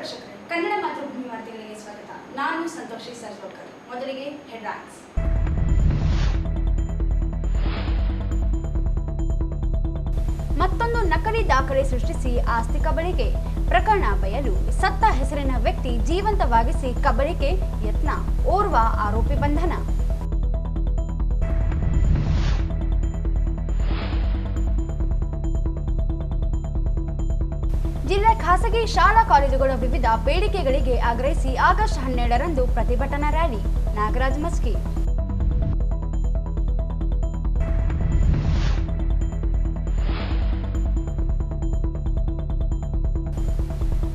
ವೀಕ್ಷಕರೇ, ಕನ್ನಡ ಮಾತೃಭೂಮಿ ವಾರ್ತೆಗಳಿಗೆ ಸ್ವಾಗತ. ನಾನು ಸಂತೋಷಿ ಸರ್ಜೋಕರ್. ಮೊದಲಿಗೆ ಹೆಡ್ಲೈನ್ಸ್. ಮತ್ತೊಂದು ನಕಲಿ ದಾಖಲೆ ಸೃಷ್ಟಿಸಿ ಆಸ್ತಿ ಕಬಳಿಕೆ ಪ್ರಕರಣ ಬಯಲು. ಸತ್ತ ಹೆಸರಿನ ವ್ಯಕ್ತಿ ಜೀವಂತವಾಗಿಸಿ ಕಬಳಿಕೆ ಯತ್ನ, ಓರ್ವ ಆರೋಪಿ ಬಂಧನ. ಜಿಲ್ಲೆ ಖಾಸಗಿ ಶಾಲಾ ಕಾಲೇಜುಗಳ ವಿವಿಧ ಬೇಡಿಕೆಗಳಿಗೆ ಆಗ್ರಹಿಸಿ ಆಗಸ್ಟ್ 12ರಂದು ಪ್ರತಿಭಟನಾ ರ್ಯಾಲಿ. ನಾಗರಾಜ್ ಮಸ್ಕಿ.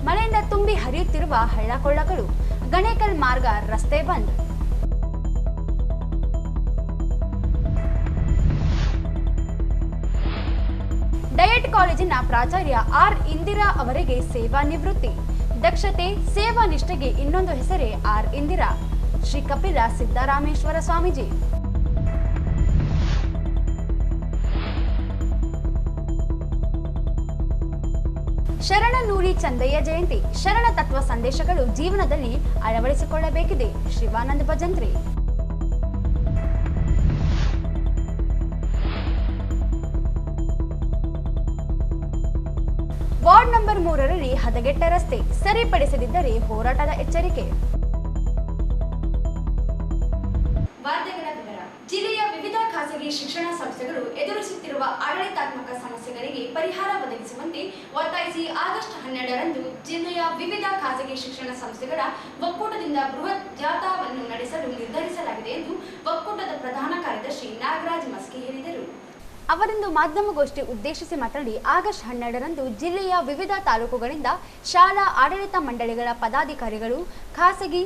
ಮಳೆಯಿಂದ ತುಂಬಿ ಹರಿಯುತ್ತಿರುವ ಹಳ್ಳಕೊಳ್ಳಗಳು, ಗಣೇಕಲ್ ಮಾರ್ಗ ರಸ್ತೆ ಬಂದ್. ಡಯಟ್ ಕಾಲೇಜಿನ ಪ್ರಾಚಾರ್ಯ ಆರ್ ಇಂದಿರಾ ಅವರಿಗೆ ಸೇವಾ ನಿವೃತ್ತಿ. ದಕ್ಷತೆ, ಸೇವಾ ನಿಷ್ಠೆಗೆ ಇನ್ನೊಂದು ಹೆಸರೇ ಆರ್ ಇಂದಿರಾ. ಶ್ರೀ ಕಪಿಲ ಸಿದ್ದರಾಮೇಶ್ವರ ಸ್ವಾಮೀಜಿ. ಶರಣನೂರಿ ಚಂದಯ್ಯ ಜಯಂತಿ. ಶರಣ ತತ್ವ ಸಂದೇಶಗಳು ಜೀವನದಲ್ಲಿ ಅಳವಡಿಸಿಕೊಳ್ಳಬೇಕಿದೆ. ಶಿವಾನಂದ ಭಜಂತ್ರಿ. ವಾರ್ಡ್ ನಂಬರ್ 3ರಲ್ಲಿ ಹದಗೆಟ್ಟ ರಸ್ತೆ ಸರಿಪಡಿಸದಿದ್ದರೆ ಹೋರಾಟದ ಎಚ್ಚರಿಕೆ. ವಾರ್ತೆಗಳ ವಿವರ. ಜಿಲ್ಲೆಯ ವಿವಿಧ ಖಾಸಗಿ ಶಿಕ್ಷಣ ಸಂಸ್ಥೆಗಳು ಎದುರಿಸುತ್ತಿರುವ ಆಡಳಿತಾತ್ಮಕ ಸಮಸ್ಯೆಗಳಿಗೆ ಪರಿಹಾರ ಒದಗಿಸುವಂತೆ ಒತ್ತಾಯಿಸಿ ಆಗಸ್ಟ್ 12ರಂದು ಜಿಲ್ಲೆಯ ವಿವಿಧ ಖಾಸಗಿ ಶಿಕ್ಷಣ ಸಂಸ್ಥೆಗಳ ಒಕ್ಕೂಟದಿಂದ ಬೃಹತ್ ಜಾಥಾವನ್ನು ನಡೆಸಲು ನಿರ್ಧರಿಸಲಾಗಿದೆ ಎಂದು ಒಕ್ಕೂಟದ ಪ್ರಧಾನ ಕಾರ್ಯದರ್ಶಿ ನಾಗರಾಜ್ ಮಸ್ಕಿ ಹೇಳಿದರು. ಅವರಿಂದು ಮಾಧ್ಯಮಗೋಷ್ಠಿ ಉದ್ದೇಶಿಸಿ ಮಾತನಾಡಿ, ಆಗಸ್ಟ್ 12ರಂದು ಜಿಲ್ಲೆಯ ವಿವಿಧ ತಾಲೂಕುಗಳಿಂದ ಶಾಲಾ ಆಡಳಿತ ಮಂಡಳಿಗಳ ಪದಾಧಿಕಾರಿಗಳು, ಖಾಸಗಿ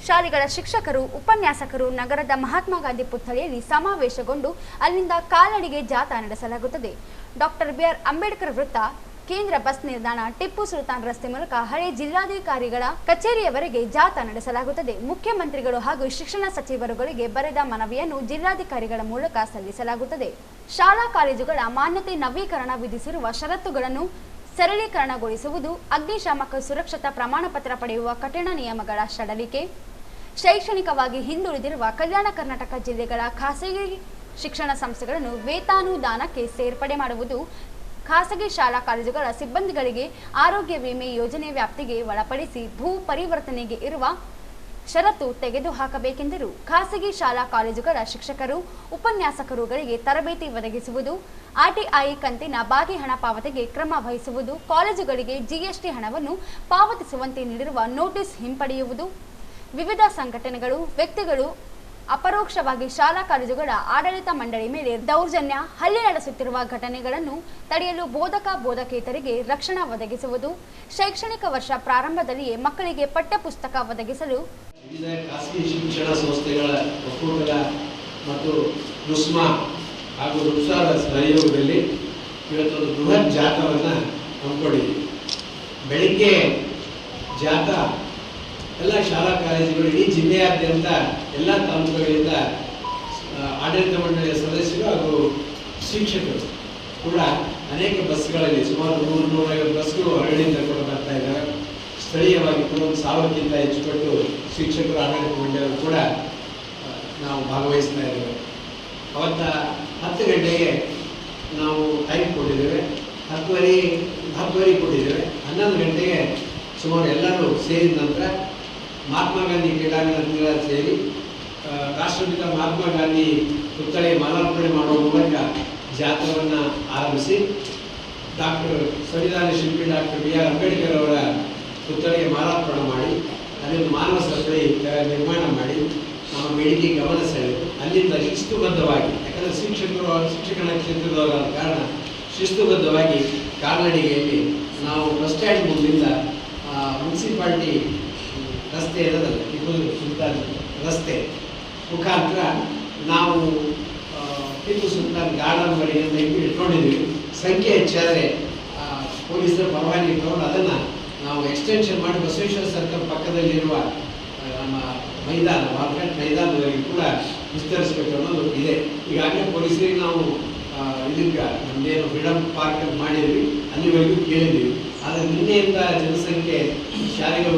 ಶಾಲೆಗಳ ಶಿಕ್ಷಕರು, ಉಪನ್ಯಾಸಕರು ನಗರದ ಮಹಾತ್ಮ ಗಾಂಧಿ ಪುತ್ಥಳಿಯಲ್ಲಿ ಸಮಾವೇಶಗೊಂಡು ಅಲ್ಲಿಂದ ಕಾಲ್ನಡಿಗೆ ಜಾಥಾ ನಡೆಸಲಾಗುತ್ತದೆ. ಡಾಕ್ಟರ್ ಬಿಆರ್ ಅಂಬೇಡ್ಕರ್ ವೃತ್ತ, ಕೇಂದ್ರ ಬಸ್ ನಿಲ್ದಾಣ, ಟಿಪ್ಪು ಸುಲ್ತಾನ್ ರಸ್ತೆ ಮೂಲಕ ಹಳೆ ಜಿಲ್ಲಾಧಿಕಾರಿಗಳ ಕಚೇರಿಯವರೆಗೆ ಜಾಥಾ ನಡೆಸಲಾಗುತ್ತದೆ. ಮುಖ್ಯಮಂತ್ರಿಗಳು ಹಾಗೂ ಶಿಕ್ಷಣ ಸಚಿವರುಗಳಿಗೆ ಬರೆದ ಮನವಿಯನ್ನು ಜಿಲ್ಲಾಧಿಕಾರಿಗಳ ಮೂಲಕ ಸಲ್ಲಿಸಲಾಗುತ್ತದೆ. ಶಾಲಾ ಕಾಲೇಜುಗಳ ಮಾನ್ಯತೆ ನವೀಕರಣ ವಿಧಿಸಿರುವ ಷರತ್ತುಗಳನ್ನು ಸರಳೀಕರಣಗೊಳಿಸುವುದು, ಅಗ್ನಿಶಾಮಕ ಸುರಕ್ಷತಾ ಪ್ರಮಾಣ ಪತ್ರ ಪಡೆಯುವ ಕಠಿಣ ನಿಯಮಗಳ ಸಡಲಿಕೆ, ಶೈಕ್ಷಣಿಕವಾಗಿ ಹಿಂದುಳಿದಿರುವ ಕಲ್ಯಾಣ ಕರ್ನಾಟಕ ಜಿಲ್ಲೆಗಳ ಖಾಸಗಿ ಶಿಕ್ಷಣ ಸಂಸ್ಥೆಗಳನ್ನು ವೇತನಾನುದಾನಕ್ಕೆ ಸೇರ್ಪಡೆ ಮಾಡುವುದು, ಖಾಸಗಿ ಶಾಲಾ ಕಾಲೇಜುಗಳ ಸಿಬ್ಬಂದಿಗಳಿಗೆ ಆರೋಗ್ಯ ವಿಮೆ ಯೋಜನೆ ವ್ಯಾಪ್ತಿಗೆ ಒಳಪಡಿಸಿ ಭೂ ಪರಿವರ್ತನೆಗೆ ಇರುವ ಷರತ್ತು ತೆಗೆದುಹಾಕಬೇಕೆಂದರು. ಖಾಸಗಿ ಶಾಲಾ ಕಾಲೇಜುಗಳ ಶಿಕ್ಷಕರು, ಉಪನ್ಯಾಸಕರುಗಳಿಗೆ ತರಬೇತಿ ಒದಗಿಸುವುದು, ಆರ್ಟಿಐ ಕಂತಿನ ಬಾಕಿ ಹಣ ಪಾವತಿಗೆ ಕ್ರಮ ವಹಿಸುವುದು, ಕಾಲೇಜುಗಳಿಗೆ ಜಿಎಸ್ಟಿ ಹಣವನ್ನು ಪಾವತಿಸುವಂತೆ ನೀಡಿರುವ ನೋಟಿಸ್ ಹಿಂಪಡೆಯುವುದು, ವಿವಿಧ ಸಂಘಟನೆಗಳು, ವ್ಯಕ್ತಿಗಳು ಅಪರೋಕ್ಷವಾಗಿ ಶಾಲಾ ಕಾಲೇಜುಗಳ ಆಡಳಿತ ಮಂಡಳಿ ಮೇಲೆ ದೌರ್ಜನ್ಯ, ಹಲ್ಲೆ ನಡೆಸುತ್ತಿರುವ ಘಟನೆಗಳನ್ನು ತಡೆಯಲು ಬೋಧಕ ಬೋಧಕೇತರಿಗೆ ರಕ್ಷಣಾ ಒದಗಿಸುವುದು, ಶೈಕ್ಷಣಿಕ ವರ್ಷ ಪ್ರಾರಂಭದಲ್ಲಿಯೇ ಮಕ್ಕಳಿಗೆ ಪಠ್ಯಪುಸ್ತಕ ಒದಗಿಸಲು ವಿವಿಧ ಖಾಸಗಿ ಶಿಕ್ಷಣ ಸಂಸ್ಥೆಗಳ ಒಕ್ಕೂಟದ ಮತ್ತು ನುಸ್ಮಾ ಹಾಗೂ ನುಸ್ಸಾದ ಸಹಯೋಗದಲ್ಲಿ ಇವತ್ತೊಂದು ಬೃಹತ್ ಜಾಥಾವನ್ನು ಹಮ್ಮಿಕೊಂಡಿದ್ದೀವಿ. ಬೆಳಿಗ್ಗೆ ಜಾಥಾ ಎಲ್ಲ ಶಾಲಾ ಕಾಲೇಜುಗಳು ಇಡೀ ಜಿಲ್ಲೆಯಾದ್ಯಂತ ಎಲ್ಲ ತಾಲೂಕುಗಳಿಂದ ಆಡಳಿತ ಮಂಡಳಿಯ ಸದಸ್ಯರು ಹಾಗೂ ಶಿಕ್ಷಕರು ಕೂಡ ಅನೇಕ ಬಸ್ಗಳಲ್ಲಿ ಸುಮಾರು 100-150 ಬಸ್ಗಳು ಹೊರಗಡೆಯಿಂದ ಕೂಡ ಬರ್ತಾ ಇದ್ದಾರೆ. ಸ್ಥಳೀಯವಾಗಿ ಕೂಡ 1000ಕ್ಕಿಂತ ಹೆಚ್ಚು ಪಟ್ಟು ಶಿಕ್ಷಕರು, ಆಡಳಿತ ಮಂಡಳಿಯವರು ಕೂಡ ನಾವು ಭಾಗವಹಿಸ್ತಾ ಇದ್ದೇವೆ. ಅವತ್ತ 10 ಗಂಟೆಗೆ ನಾವು ಟೈಮ್ ಕೊಟ್ಟಿದ್ದೇವೆ, 10:30 ಕೊಟ್ಟಿದ್ದೇವೆ. 11 ಗಂಟೆಗೆ ಸುಮಾರು ಎಲ್ಲರೂ ಸೇರಿದ ನಂತರ ಮಹಾತ್ಮ ಗಾಂಧಿ ಕ್ರೀಡಾಂಗಣ ಸೇರಿ ರಾಷ್ಟ್ರಪಿತ ಮಹಾತ್ಮ ಗಾಂಧಿ ಪುತ್ಥಳಿ ಮಾಲಾರ್ಪಣೆ ಮಾಡುವ ಮೂಲಕ ಜಾಥಾವನ್ನು ಆರಂಭಿಸಿ ಸಂವಿಧಾನ ಶಿಲ್ಪಿ ಡಾಕ್ಟರ್ ಬಿ.ಆರ್. ಅಂಬೇಡ್ಕರ್ ಅವರ ಪುತ್ಥಳಿಗೆ ಮಾಲಾರ್ಪಣೆ ಮಾಡಿ ಅಲ್ಲೊಂದು ಮಾನವ ಸರಪಳಿ ನಿರ್ಮಾಣ ಮಾಡಿ ನಮ್ಮ ಬೇಡಿಕೆ ಗಮನ ಸೆಳೆದು ಅಲ್ಲಿಂದ ಶಿಸ್ತುಬದ್ಧವಾಗಿ, ಯಾಕಂದರೆ ಶಿಕ್ಷಣ ಕ್ಷೇತ್ರದವರಾದ ಕಾರಣ ಶಿಸ್ತುಬದ್ಧವಾಗಿ ಕಾಲ್ನಡಿಗೆಯಲ್ಲಿ ನಾವು ಬಸ್ ಸ್ಟ್ಯಾಂಡ್ ಮುಂದಿನಿಂದ ಮುನ್ಸಿಪಾಲ್ಟಿ ರಸ್ತೆ ಇರೋದಲ್ಲ, ಟಿಪ್ಪು ಸುಲ್ತಾನ್ ರಸ್ತೆ ಮುಖಾಂತರ ನಾವು ಟಿಪ್ಪು ಸುಲ್ತಾನ್ ಗಾರ್ಡನ್ ವರೆಗೆ ಇಟ್ಕೊಂಡಿದ್ದೀವಿ. ಸಂಖ್ಯೆ ಹೆಚ್ಚಾದರೆ ಪೊಲೀಸರ ಪರವಾನಗಿ ತಗೊಂಡು ಅದನ್ನು ನಾವು ಎಕ್ಸ್ಟೆನ್ಷನ್ ಮಾಡಿ ಬಸವೇಶ್ವರ ಸರ್ಕಲ್ ಪಕ್ಕದಲ್ಲಿರುವ ನಮ್ಮ ಮೈದಾನ, ಮಾರ್ಕೆಟ್ ಮೈದಾನದಲ್ಲಿ ಕೂಡ ವಿಸ್ತರಿಸಬೇಕು ಅನ್ನೋದು ಇದೆ. ಈಗಾಗಲೇ ಪೊಲೀಸರಿಗೆ ನಾವು ಇದಕ್ಕೆ ನಮ್ಮದೇನು ಫ್ರೀಡಮ್ ಪಾರ್ಕ್ ಅಂತ ಮಾಡಿದ್ವಿ, ಅಲ್ಲಿವರೆಗೂ ಕೇಳಿದ್ವಿ. ಆದರೆ ನಿನ್ನೆಯಿಂದ ಜನಸಂಖ್ಯೆ ಶಾಲೆಗಳು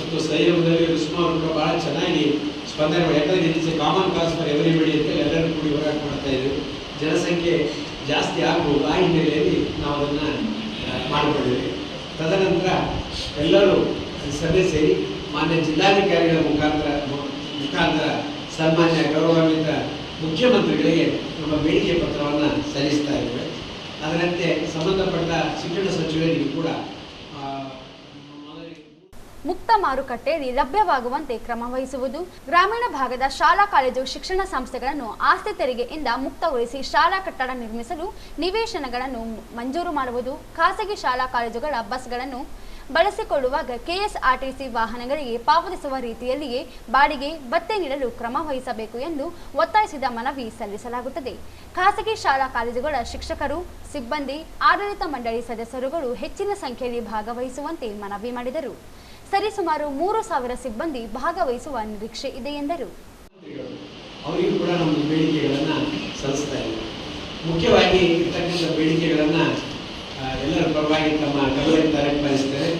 ಮತ್ತು ಸಂಯಮದಲ್ಲಿ ರುಸ್ಮಾ ಅವರು ಕೂಡ ಭಾಳ ಚೆನ್ನಾಗಿ ಸ್ಪಂದನೆ ಮಾಡಿ, ಯಾಕಂದರೆ it's A common cause for everybody ಅಂತ ಎಲ್ಲರೂ ಕೂಡಿ ಹೋರಾಟ ಮಾಡ್ತಾ ಇದ್ದೀವಿ. ಜನಸಂಖ್ಯೆ ಜಾಸ್ತಿ ಆಗ್ಬೋದು, ಆ ಹಿನ್ನೆಲೆಯಲ್ಲಿ ನಾವು ಅದನ್ನು ಮಾಡಿಕೊಂಡಿದ್ದೀವಿ. ತದನಂತರ ಎಲ್ಲರೂ ಸಭೆ ಸೇರಿ ಮಾನ್ಯ ಜಿಲ್ಲಾಧಿಕಾರಿಗಳ ಮುಖಾಂತರ ಸನ್ಮಾನ್ಯ ಗೌರವಾನ್ವಿತ ಮುಖ್ಯಮಂತ್ರಿಗಳಿಗೆ ನಮ್ಮ ಬೇಡಿಕೆ ಪತ್ರವನ್ನು ಸಲ್ಲಿಸ್ತಾ ಇದ್ದೇವೆ. ಅದರಂತೆ ಸಂಬಂಧಪಟ್ಟ ಶಿಕ್ಷಣ ಸಚಿವರಿಗೂ ಕೂಡ ಮುಕ್ತ ಮಾರುಕಟ್ಟೆಯಲ್ಲಿ ಲಭ್ಯವಾಗುವಂತೆ ಕ್ರಮ ವಹಿಸುವುದು, ಗ್ರಾಮೀಣ ಭಾಗದ ಶಾಲಾ ಕಾಲೇಜು ಶಿಕ್ಷಣ ಸಂಸ್ಥೆಗಳನ್ನು ಆಸ್ತಿ ತೆರಿಗೆಯಿಂದ ಮುಕ್ತಗೊಳಿಸಿ ಶಾಲಾ ಕಟ್ಟಡ ನಿರ್ಮಿಸಲು ನಿವೇಶನಗಳನ್ನು ಮಂಜೂರು ಮಾಡುವುದು, ಖಾಸಗಿ ಶಾಲಾ ಕಾಲೇಜುಗಳ ಬಸ್ಗಳನ್ನು ಬಳಸಿಕೊಳ್ಳುವಾಗ ಕೆಎಸ್ಆರ್ಟಿಸಿ ವಾಹನಗಳಿಗೆ ಪಾವತಿಸುವ ರೀತಿಯಲ್ಲಿಯೇ ಬಾಡಿಗೆ ಭತ್ಯೆ ನೀಡಲು ಕ್ರಮ ವಹಿಸಬೇಕು ಎಂದು ಒತ್ತಾಯಿಸಿದ ಮನವಿ ಸಲ್ಲಿಸಲಾಗುತ್ತದೆ. ಖಾಸಗಿ ಶಾಲಾ ಕಾಲೇಜುಗಳ ಶಿಕ್ಷಕರು, ಸಿಬ್ಬಂದಿ, ಆಡಳಿತ ಮಂಡಳಿ ಸದಸ್ಯರುಗಳು ಹೆಚ್ಚಿನ ಸಂಖ್ಯೆಯಲ್ಲಿ ಭಾಗವಹಿಸುವಂತೆ ಮನವಿ ಮಾಡಿದರು. ಸರಿಸುಮಾರು 3,000 ಸಿಬ್ಬಂದಿ ಭಾಗವಹಿಸುವ ನಿರೀಕ್ಷೆ ಇದೆ ಎಂದರು. ಅವರಿಗೂ ಕೂಡ ನಮ್ಮ ಬೇಡಿಕೆಗಳನ್ನು ಸಲ್ಲಿಸ್ತಾ ಇದ್ದೀವಿ. ಮುಖ್ಯವಾಗಿ ಇರ್ತಕ್ಕಂಥ ಬೇಡಿಕೆಗಳನ್ನು ಎಲ್ಲರ ಪರವಾಗಿ ತಮ್ಮ ಗಮನಕ್ಕೆ ತರಪಡಿಸ್ತಾರೆ.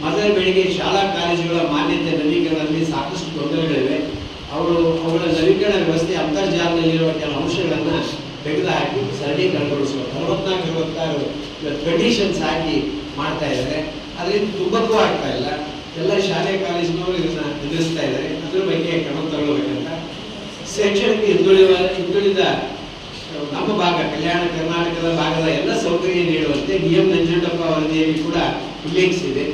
ಮೊದಲ ಬೇಡಿಕೆ ಶಾಲಾ ಕಾಲೇಜುಗಳ ಮಾನ್ಯತೆ ನವೀಕರಣದಲ್ಲಿ ಸಾಕಷ್ಟು ತೊಂದರೆಗಳಿವೆ. ಅವುಗಳ ನವೀಕರಣ ವ್ಯವಸ್ಥೆ ಅಂತರ್ಜಾಲದಲ್ಲಿರುವ ಕೆಲ ಅಂಶಗಳನ್ನು ತೆಗೆದುಹಾಕಿ ಸರಳೀಕರಣಗೊಳಿಸುವ 44-56 ಕಂಡೀಷನ್ಸ್ ಹಾಕಿ ಮಾಡ್ತಾ ಇದ್ದಾರೆ. ಅದರಿಂದ ತುಂಬಕ್ಕೂ ಆಗ್ತಾ ಇಲ್ಲ. ಎಲ್ಲ ಶಾಲೆ ಕಾಲೇಜಿನವರು ಇದನ್ನು ಎದುರಿಸ್ತಾ ಇದ್ದಾರೆ. ಅದ್ರ ಬಗ್ಗೆ ಕ್ರಮ ತಗೊಳ್ಬೇಕಂತ ಶೈಕ್ಷಣಿಕ ಹಿಂದುಳಿದ ನಮ್ಮ ಭಾಗ ಕಲ್ಯಾಣ ಕರ್ನಾಟಕದ ಭಾಗದ ಎಲ್ಲ ಸೌಕರ್ಯ ನೀಡುವಂತೆ ಡಿ.ಎಂ. ನಂಜುಂಡಪ್ಪ ವರದಿಯಲ್ಲಿ ಕೂಡ ಉಲ್ಲೇಖಿಸಿದೆ.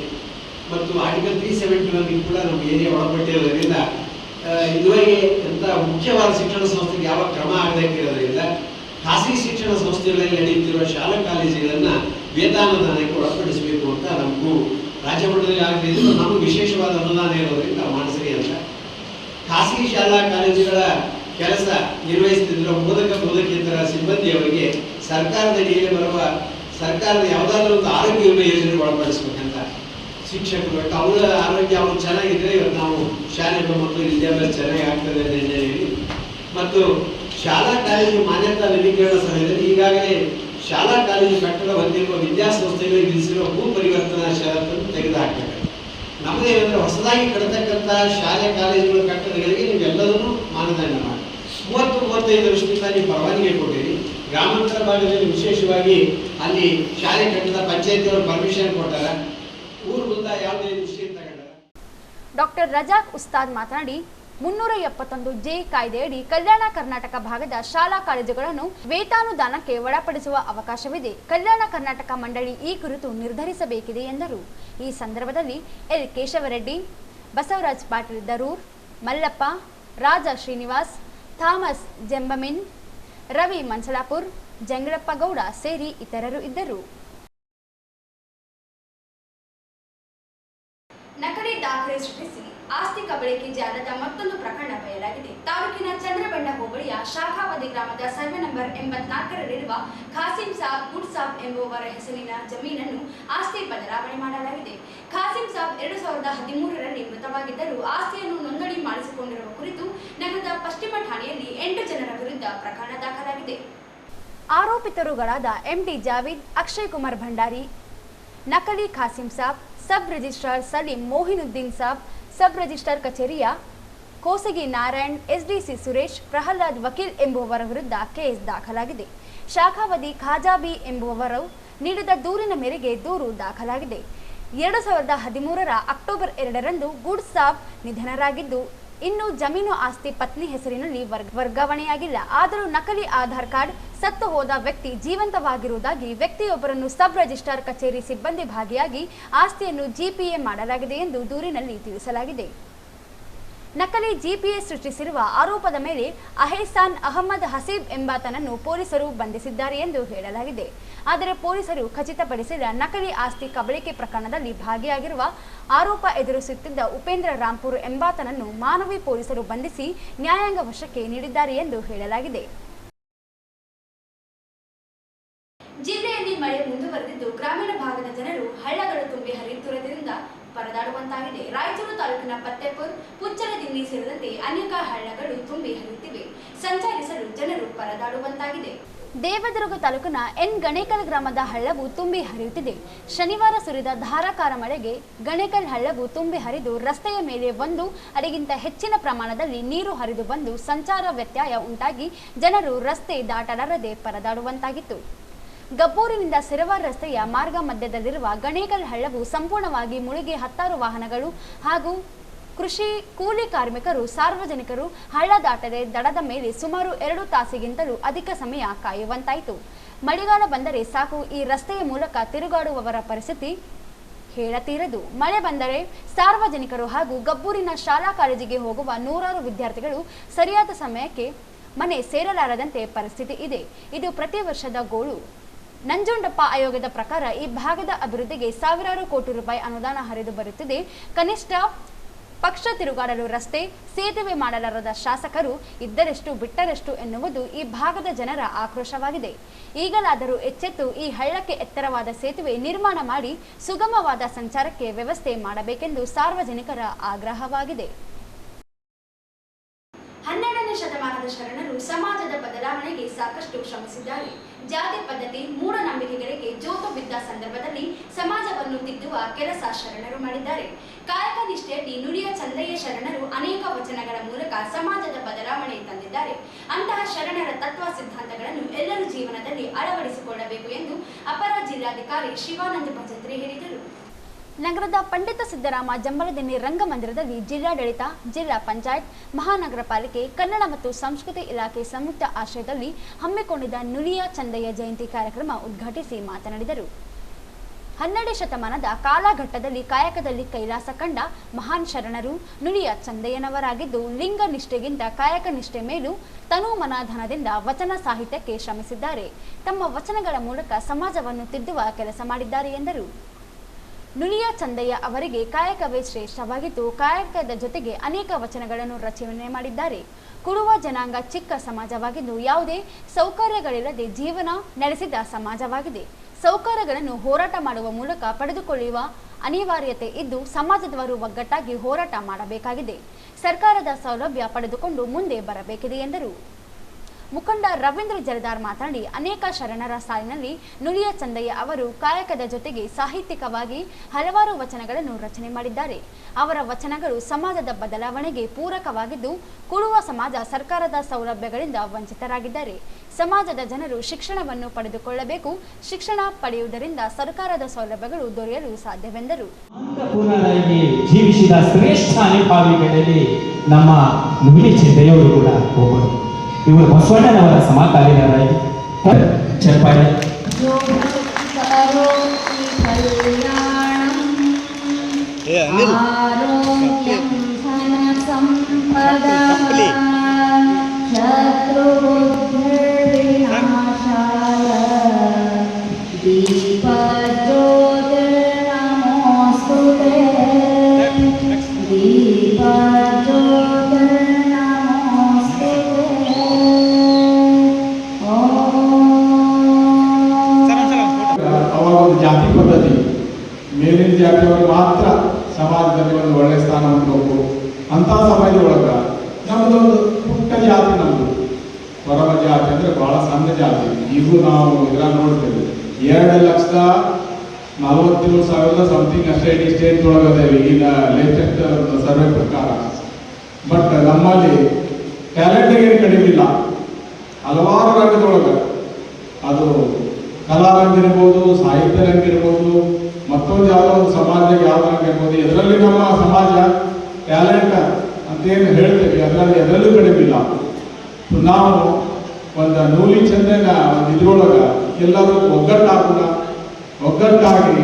ಮತ್ತು ಆರ್ಟಿಕಲ್ 371 ಕೂಡ ನಮ್ಮ ಏರಿಯಾ ಒಳಪಟ್ಟಿರೋದ್ರಿಂದ ಇದುವರೆಗೆ ಎಂಥ ಮುಖ್ಯವಾದ ಶಿಕ್ಷಣ ಸಂಸ್ಥೆಗೆ ಯಾವ ಕ್ರಮ ಆಗಬೇಕಿರೋದ್ರಿಂದ ಖಾಸಗಿ ಶಿಕ್ಷಣ ಸಂಸ್ಥೆಗಳಲ್ಲಿ ನಡೆಯುತ್ತಿರುವ ಶಾಲಾ ಕಾಲೇಜುಗಳನ್ನು ವೇತನಾದಾನಕ್ಕೆ ಒಳಪಡಿಸಬೇಕು ಅಂತ ನಮಗೂ ರಾಜ್ಯ ಮಟ್ಟದಲ್ಲಿ ಆಗಬೇಕು. ನಮಗೆ ವಿಶೇಷವಾದ ಅನುದಾನ ಇರೋದ್ರಿಂದ ನಾವು ಮಾಡಿಸ್ರಿ ಅಂತ ಖಾಸಗಿ ಶಾಲಾ ಕಾಲೇಜುಗಳ ಕೆಲಸ ನಿರ್ವಹಿಸುತ್ತಿರುವ ಬೋಧಕೇತರ ಸಿಬ್ಬಂದಿಯವರಿಗೆ ಸರ್ಕಾರದ ಅಡಿಯಲ್ಲಿ ಬರುವ ಸರ್ಕಾರದ ಯಾವುದಾದ್ರೂ ಒಂದು ಆರೋಗ್ಯ ವಿಮೆ ಯೋಜನೆಗೆ ಒಳಪಡಿಸ್ಬೇಕಂತ ಶಿಕ್ಷಕರು ಅವರ ಆರೋಗ್ಯ ಅವರು ಚೆನ್ನಾಗಿದ್ದರೆ ಇವತ್ತು ನಾವು ಶಾಲೆಗಳು ಮತ್ತು ವಿದ್ಯಾಭ್ಯಾಸ ಚೆನ್ನಾಗಿ ಆಗ್ತದೆ ಅಂತ ಹೇಳಿ. ಮತ್ತು ಶಾಲಾ ಕಾಲೇಜು ಮಾನ್ಯತಾ ನವೀಕರಣ ಸಮಯದಲ್ಲಿ ಈಗಾಗಲೇ ಶಾಲಾ ಕಾಲೇಜು ಕಟ್ಟಡ ಹೊಂದಿರುವ ವಿದ್ಯಾಸಂಸ್ಥೆಗಳಿಗೆ ವಿಧಿಸಿರುವ ಭೂ ಪರಿವರ್ತನಾ ಷರತ್ತನ್ನು ತೆಗೆದುಹಾಕಬೇಕು. ನಮ್ಮದೇನೆಂದರೆ ಹೊಸದಾಗಿ ಕಟ್ಟತಕ್ಕಂಥ ಶಾಲೆ ಕಾಲೇಜುಗಳ ಕಟ್ಟಡಗಳಿಗೆ ನೀವೆಲ್ಲದನ್ನು ಮಾನದಂಡ ಮಾಡಿ 30-35 ವರ್ಷದಿಂದ ನೀವು ಪರವಾನಗಿ ಕೊಟ್ಟಿರಿ. ಗ್ರಾಮಾಂತರ ಭಾಗದಲ್ಲಿ ವಿಶೇಷವಾಗಿ ಅಲ್ಲಿ ಶಾಲೆ ಕಟ್ಟಡ ಪಂಚಾಯತಿಯವರು ಪರ್ಮಿಷನ್ ಕೊಟ್ಟಾರ, ಊರು ಮುಂದೆ ಯಾವುದೇ ದೃಷ್ಟಿ ತಗೊಂಡಾರ. ಡಾಕ್ಟರ್ ರಜಾಕ್ ಉಸ್ತಾದ್ ಮಾತನಾಡಿ 371 ಜೆ ಕಾಯ್ದೆಯಡಿ ಕಲ್ಯಾಣ ಕರ್ನಾಟಕ ಭಾಗದ ಶಾಲಾ ಕಾಲೇಜುಗಳನ್ನು ವೇತನಾದಾನಕ್ಕೆ ಒಳಪಡಿಸುವ ಅವಕಾಶವಿದೆ. ಕಲ್ಯಾಣ ಕರ್ನಾಟಕ ಮಂಡಳಿ ಈ ಕುರಿತು ನಿರ್ಧರಿಸಬೇಕಿದೆ ಎಂದರು. ಈ ಸಂದರ್ಭದಲ್ಲಿ ಎಲ್ ಕೇಶವರೆಡ್ಡಿ, ಬಸವರಾಜ್ ಪಾಟೀಲ್ ದರೂರ್, ಮಲ್ಲಪ್ಪ, ರಾಜ ಶ್ರೀನಿವಾಸ್, ಥಾಮಸ್ ಜಂಬಮಿನ್, ರವಿ ಮನ್ಸಲಾಪುರ್, ಜಂಗಳಪ್ಪ ಗೌಡ ಸೇರಿ ಇತರರು ಇದ್ದರು. ನಕಲಿ ದಾಖಲೆ ಸೃಷ್ಟಿಸಿ ಆಸ್ತಿ ಕಬಳಿಕೆ ಜಾಲದ ಮತ್ತೊಂದು ಪ್ರಕರಣ ಬಯಲಾಗಿದೆ. ತಾಲೂಕಿನ ಚಂದ್ರಬಂಡ ಹೋಬಳಿಯ ಶಾಖಾವತಿ ಗ್ರಾಮದ ಸರ್ವೆ ನಂಬರ್ 84ರಲ್ಲಿರುವ ಖಾಸಿಂ ಸಾಬ್ ಗುಡ್ ಸಾಬ್ ಎಂಬುವವರ ಹೆಸರಿನ ಜಮೀನನ್ನು ಆಸ್ತಿ ಬದಲಾವಣೆ ಮಾಡಲಾಗಿದೆ. ಖಾಸಿಂ ಸಾಬ್ 2013ರಲ್ಲಿ ಮೃತವಾಗಿದ್ದರೂ ಆಸ್ತಿಯನ್ನು ನೋಂದಣಿ ಮಾಡಿಸಿಕೊಂಡಿರುವ ಕುರಿತು ನಗರದ ಪಶ್ಚಿಮ ಠಾಣೆಯಲ್ಲಿ 8 ಜನರ ವಿರುದ್ಧ ಪ್ರಕರಣ ದಾಖಲಾಗಿದೆ. ಆರೋಪಿತರುಗಳಾದ ಎಂಡಿ ಜಾವೀದ್, ಅಕ್ಷಯ್ ಕುಮಾರ್ ಭಂಡಾರಿ, ನಕಲಿ Khasim Sab, sub registrar Saleem Mohinuddin Sab, sub registrar ಕಚೇರಿಯ ಕೋಸಗಿ ನಾರಾಯಣ್, ಎಸ್ಡಿಸಿ ಸುರೇಶ್, ಪ್ರಹ್ಲಾದ್ ವಕೀಲ್ ಎಂಬುವವರ ವಿರುದ್ಧ ಕೇಸ್ ದಾಖಲಾಗಿದೆ. ಶಾಖಾವತಿ ಖಾಜಾಬಿ ಎಂಬುವವರು ನೀಡಿದ ದೂರಿನ ಮೇರೆಗೆ ದೂರು ದಾಖಲಾಗಿದೆ. 2013ರ ಅಕ್ಟೋಬರ್ 2ರಂದು ಗುಡ್ ಸಾಬ್ ನಿಧನರಾಗಿದ್ದು ಇನ್ನು ಜಮೀನು ಆಸ್ತಿ ಪತ್ನಿ ಹೆಸರಿನಲ್ಲಿ ವರ್ಗಾವಣೆಯಾಗಿಲ್ಲ. ಆದರೂ ನಕಲಿ ಆಧಾರ್ ಕಾರ್ಡ್, ಸತ್ತು ಹೋದ ವ್ಯಕ್ತಿ ಜೀವಂತವಾಗಿರುವುದಾಗಿ ವ್ಯಕ್ತಿಯೊಬ್ಬರನ್ನು ಸಬ್ ರಿಜಿಸ್ಟ್ರಾರ್ ಕಚೇರಿ ಸಿಬ್ಬಂದಿ ಭಾಗಿಯಾಗಿ ಆಸ್ತಿಯನ್ನು ಜಿಪಿಎ ಮಾಡಲಾಗಿದೆ ಎಂದು ದೂರಿನಲ್ಲಿ ತಿಳಿಸಲಾಗಿದೆ. ನಕಲಿ ಜಿಪಿಎ ಸೃಷ್ಟಿಸಿರುವ ಆರೋಪದ ಮೇಲೆ ಅಹೇಸಾನ್ ಅಹಮದ್ ಹಸೀಬ್ ಎಂಬಾತನನ್ನು ಪೊಲೀಸರು ಬಂಧಿಸಿದ್ದಾರೆ ಎಂದು ಹೇಳಲಾಗಿದೆ. ಆದರೆ ಪೊಲೀಸರು ಖಚಿತಪಡಿಸಿದ ನಕಲಿ ಆಸ್ತಿ ಕಬಳಿಕೆ ಪ್ರಕರಣದಲ್ಲಿ ಭಾಗಿಯಾಗಿರುವ ಆರೋಪ ಎದುರಿಸುತ್ತಿದ್ದ ಉಪೇಂದ್ರ ರಾಂಪುರ್ ಎಂಬಾತನನ್ನು ಮಾನವಿ ಪೊಲೀಸರು ಬಂಧಿಸಿ ನ್ಯಾಯಾಂಗ ವಶಕ್ಕೆ ನೀಡಿದ್ದಾರೆ ಎಂದು ಹೇಳಲಾಗಿದೆ. ಜಿಲ್ಲೆಯಲ್ಲಿ ಮಳೆ ಮುಂದುವರೆದಿದ್ದು ಗ್ರಾಮೀಣ ಭಾಗದ ಜನರು ಹಳ್ಳಗಳು ತುಂಬಿ ಹರಿಯುತ್ತಿರುವುದರಿಂದ ಪರದಾಡುವಂತಾಗಿದೆ. ರಾಯಚೂರು ತಾಲೂಕಿನ ಪತ್ತೆಪುರ್, ಪುಚ್ಚಲದಿನ್ನಿ ಸೇರಿದಂತೆ ಅನೇಕ ಹಳ್ಳಗಳು ತುಂಬಿ ಹರಿಯುತ್ತಿವೆ. ಸಂಚರಿಸಲು ಜನರು ಪರದಾಡುವಂತಾಗಿದೆ. ದೇವದುರ್ಗ ತಾಲೂಕಿನ ಎನ್ ಗಣೇಕಲ್ ಗ್ರಾಮದ ಹಳ್ಳವು ತುಂಬಿ ಹರಿಯುತ್ತಿದೆ. ಶನಿವಾರ ಸುರಿದ ಧಾರಾಕಾರ ಮಳೆಗೆ ಗಣೇಕಲ್ ಹಳ್ಳವು ತುಂಬಿ ಹರಿದು ರಸ್ತೆಯ ಮೇಲೆ 1 ಅಡಿಗಿಂತ ಹೆಚ್ಚಿನ ಪ್ರಮಾಣದಲ್ಲಿ ನೀರು ಹರಿದು ಬಂದು ಸಂಚಾರ ವ್ಯತ್ಯಯ ಉಂಟಾಗಿ ಜನರು ರಸ್ತೆ ದಾಟಲಾರದೆ ಪರದಾಡುವಂತಾಗಿತ್ತು. ಗಬ್ಬೂರಿನಿಂದ ಸಿರವಾರ ರಸ್ತೆಯ ಮಾರ್ಗ ಮಧ್ಯದಲ್ಲಿರುವ ಗಣೇಕಲ್ ಹಳ್ಳವು ಸಂಪೂರ್ಣವಾಗಿ ಮುಳುಗಿ 10 ವಾಹನಗಳು ಹಾಗೂ ಕೃಷಿ ಕೂಲಿ ಕಾರ್ಮಿಕರು ಸಾರ್ವಜನಿಕರು ಹಳ್ಳ ದಾಟದೆ ದಡದ ಮೇಲೆ ಸುಮಾರು 2 ತಾಸಿಗಿಂತಲೂ ಅಧಿಕ ಸಮಯ ಕಾಯುವಂತಾಯಿತು. ಮಳೆಗಾಲ ಬಂದರೆ ಸಾಕು ಈ ರಸ್ತೆಯ ಮೂಲಕ ತಿರುಗಾಡುವವರ ಪರಿಸ್ಥಿತಿ ಹೇಳತೀರದು. ಮಳೆ ಬಂದರೆ ಸಾರ್ವಜನಿಕರು ಹಾಗೂ ಗಬ್ಬೂರಿನ ಶಾಲಾ ಕಾಲೇಜಿಗೆ ಹೋಗುವ ನೂರಾರು ವಿದ್ಯಾರ್ಥಿಗಳು ಸರಿಯಾದ ಸಮಯಕ್ಕೆ ಮನೆ ಸೇರಲಾರದಂತೆ ಪರಿಸ್ಥಿತಿ ಇದೆ. ಇದು ಪ್ರತಿ ವರ್ಷದ ಗೋಳು. ನಂಜುಂಡಪ್ಪ ಆಯೋಗದ ಪ್ರಕಾರ ಈ ಭಾಗದ ಅಭಿವೃದ್ಧಿಗೆ ಸಾವಿರಾರು ಕೋಟಿ ರೂಪಾಯಿ ಅನುದಾನ ಹರಿದು ಬರುತ್ತಿದೆ. ಕನಿಷ್ಠ ಪಕ್ಷ ತಿರುಗಾಡಲು ರಸ್ತೆ ಸೇತುವೆ ಮಾಡಲಾರದ ಶಾಸಕರು ಇದ್ದರೆಷ್ಟು ಬಿಟ್ಟರೆಷ್ಟು ಎನ್ನುವುದು ಈ ಭಾಗದ ಜನರ ಆಕ್ರೋಶವಾಗಿದೆ. ಈಗಲಾದರೂ ಎಚ್ಚೆತ್ತು ಈ ಹಳ್ಳಕ್ಕೆ ಎತ್ತರವಾದ ಸೇತುವೆ ನಿರ್ಮಾಣ ಮಾಡಿ ಸುಗಮವಾದ ಸಂಚಾರಕ್ಕೆ ವ್ಯವಸ್ಥೆ ಮಾಡಬೇಕೆಂದು ಸಾರ್ವಜನಿಕರ ಆಗ್ರಹವಾಗಿದೆ. 12ನೇ ಶತಮಾನದ ಶರಣರು ಸಮಾಜದ ಬದಲಾವಣೆಗೆ ಸಾಕಷ್ಟು ಶ್ರಮಿಸಿದ್ದಾರೆ. ಜಾತಿ ಪದ್ಧತಿ ಮೂಢನಂಬಿಕೆಗಳಿಗೆ ಜೋತು ಬಿದ್ದ ಸಂದರ್ಭದಲ್ಲಿ ಸಮಾಜವನ್ನು ತಿದ್ದುವ ಕೆಲಸ ಶರಣರು ಮಾಡಿದ್ದಾರೆ. ಕಾಯಕ ನಿಷ್ಠೆಯಲ್ಲಿ ನುಡಿಯ ಚಂದಯ್ಯ ಶರಣರು ಅನೇಕ ವಚನಗಳ ಮೂಲಕ ಸಮಾಜದ ಬದಲಾವಣೆ ತಂದಿದ್ದಾರೆ. ಅಂತಹ ಶರಣರ ತತ್ವ ಸಿದ್ಧಾಂತಗಳನ್ನು ಎಲ್ಲರೂ ಜೀವನದಲ್ಲಿ ಅಳವಡಿಸಿಕೊಳ್ಳಬೇಕು ಎಂದು ಅಪರ ಜಿಲ್ಲಾಧಿಕಾರಿ ಶಿವಾನಂದ ಭಜಂತ್ರಿ ಹೇಳಿದರು. ನಗರದ ಪಂಡಿತ ಸಿದ್ದರಾಮ ಜಂಬಲದಿನ್ನಿ ರಂಗಮಂದಿರದಲ್ಲಿ ಜಿಲ್ಲಾಡಳಿತ, ಜಿಲ್ಲಾ ಪಂಚಾಯತ್, ಮಹಾನಗರ ಪಾಲಿಕೆ, ಕನ್ನಡ ಮತ್ತು ಸಂಸ್ಕೃತಿ ಇಲಾಖೆ ಸಂಯುಕ್ತ ಆಶ್ರಯದಲ್ಲಿ ಹಮ್ಮಿಕೊಂಡಿದ್ದ ನುಲಿಯ ಚಂದಯ್ಯ ಜಯಂತಿ ಕಾರ್ಯಕ್ರಮ ಉದ್ಘಾಟಿಸಿ ಮಾತನಾಡಿದರು. 12ನೇ ಶತಮಾನದ ಕಾಲಘಟ್ಟದಲ್ಲಿ ಕಾಯಕದಲ್ಲಿ ಕೈಲಾಸ ಕಂಡ ಮಹಾನ್ ಶರಣರು ನುಲಿಯ ಚಂದಯ್ಯನವರಾಗಿದ್ದು, ಲಿಂಗ ನಿಷ್ಠೆಗಿಂತ ಕಾಯಕ ನಿಷ್ಠೆ ಮೇಲೂ ತನು ಮನಧನದಿಂದ ವಚನ ಸಾಹಿತ್ಯಕ್ಕೆ ಶ್ರಮಿಸಿದ್ದಾರೆ. ತಮ್ಮ ವಚನಗಳ ಮೂಲಕ ಸಮಾಜವನ್ನು ತಿದ್ದುವ ಕೆಲಸ ಮಾಡಿದ್ದಾರೆ ಎಂದರು. ನುಲಿಯ ಚಂದಯ್ಯ ಅವರಿಗೆ ಕಾಯಕವೇ ಶ್ರೇಷ್ಠವಾಗಿದ್ದು, ಕಾಯಕದ ಜೊತೆಗೆ ಅನೇಕ ವಚನಗಳನ್ನು ರಚನೆ ಮಾಡಿದ್ದಾರೆ. ಕುರುವ ಜನಾಂಗ ಚಿಕ್ಕ ಸಮಾಜವಾಗಿದ್ದು, ಯಾವುದೇ ಸೌಕರ್ಯಗಳಿಲ್ಲದೆ ಜೀವನ ನಡೆಸಿದ ಸಮಾಜವಾಗಿದೆ. ಸೌಕರ್ಯಗಳನ್ನು ಹೋರಾಟ ಮಾಡುವ ಮೂಲಕ ಪಡೆದುಕೊಳ್ಳುವ ಅನಿವಾರ್ಯತೆ ಇದ್ದು, ಸಮಾಜದವರು ಒಗ್ಗಟ್ಟಾಗಿ ಹೋರಾಟ ಮಾಡಬೇಕಾಗಿದೆ. ಸರ್ಕಾರದ ಸೌಲಭ್ಯ ಪಡೆದುಕೊಂಡು ಮುಂದೆ ಬರಬೇಕಿದೆ ಎಂದರು. ಮುಖಂಡ ರವೀಂದ್ರ ಜರದಾರ್ ಮಾತನಾಡಿ, ಅನೇಕ ಶರಣರ ಸಾಲಿನಲ್ಲಿ ನುಲಿಯ ಚಂದಯ್ಯ ಅವರು ಕಾಯಕದ ಜೊತೆಗೆ ಸಾಹಿತ್ಯಿಕವಾಗಿ ಹಲವಾರು ವಚನಗಳನ್ನು ರಚನೆ ಮಾಡಿದ್ದಾರೆ. ಅವರ ವಚನಗಳು ಸಮಾಜದ ಬದಲಾವಣೆಗೆ ಪೂರಕವಾಗಿದ್ದು, ಕುರುವ ಸಮಾಜ ಸರ್ಕಾರದ ಸೌಲಭ್ಯಗಳಿಂದ ವಂಚಿತರಾಗಿದ್ದಾರೆ. ಸಮಾಜದ ಜನರು ಶಿಕ್ಷಣವನ್ನು ಪಡೆದುಕೊಳ್ಳಬೇಕು. ಶಿಕ್ಷಣ ಪಡೆಯುವುದರಿಂದ ಸರ್ಕಾರದ ಸೌಲಭ್ಯಗಳು ದೊರೆಯಲು ಸಾಧ್ಯವೆಂದರು. ಜೀವಿಸಿದ ಶ್ರೇಷ್ಠ ಅನುಭಾವಿಗಳಲ್ಲಿ ನಮ್ಮ ನುಲಿ ಚಂದಯ್ಯವರು ಕೂಡ ಒಬ್ಬರು. ಇವರು ಬಸವಣ್ಣನವರ ಸಮಕಾಲೀನರಾಗಿ ಚಪ್ಪಾಳೆ ಜಾತಿ ಪದ್ಧತಿ ಮೇಲಿನ ಜಾತಿಯವರು ಮಾತ್ರ ಸಮಾಜದಲ್ಲಿ ಒಂದು ಒಳ್ಳೆ ಸ್ಥಾನ ಹೊಂದಬೇಕು. ಅಂಥ ಸಮಾಜದೊಳಗೆ ನಮ್ಮದೊಂದು ಪುಟ್ಟ ಜಾತಿ, ನಮ್ಮದು ಹೊರವ ಜಾತಿ ಅಂದರೆ ಭಾಳ ಸಣ್ಣ ಜಾತಿ. ಈಗೂ ನಾವು ಇದನ್ನ ನೋಡ್ತೇವೆ. 2,47,000 ಸಮಥಿಂಗ್ ಅಷ್ಟೇ ಇಡೀ ಸ್ಟೇಟ್ ಒಳಗದೇವಿ ಈಗ ಲೇಟೆಸ್ಟ್ ಸರ್ವೆ ಪ್ರಕಾರ. ಬಟ್ ನಮ್ಮಲ್ಲಿ ಟ್ಯಾಲೆಂಟಿಗೆ ಕಡಿಮೆ ಇಲ್ಲ. ಹಲವಾರು ರಂಗದೊಳಗೆ, ಅದು ಕಲಾ ರಂಗ ಇರ್ಬೋದು, ಸಾಹಿತ್ಯ ರಂಗ ಇರ್ಬೋದು, ಮತ್ತೊಂದು ಯಾವುದೋ ಒಂದು ಸಮಾಜಕ್ಕೆ ಯಾವ ರಂಗ ಇರ್ಬೋದು. ಇದರಲ್ಲಿ ನಮ್ಮ ಸಮಾಜ ಟ್ಯಾಲೆಂಟ್ ಅಂತೇನು ಹೇಳ್ತೇವೆ, ಅದರಲ್ಲೂ ಕಡಿಮೆ ಇಲ್ಲ. ನಾವು ಒಂದು ನೂಲಿ ಚಂದನ ಒಂದು ಇದ್ರೊಳಗೆ ಎಲ್ಲರೂ ಒಗ್ಗಟ್ಟಾಗಿ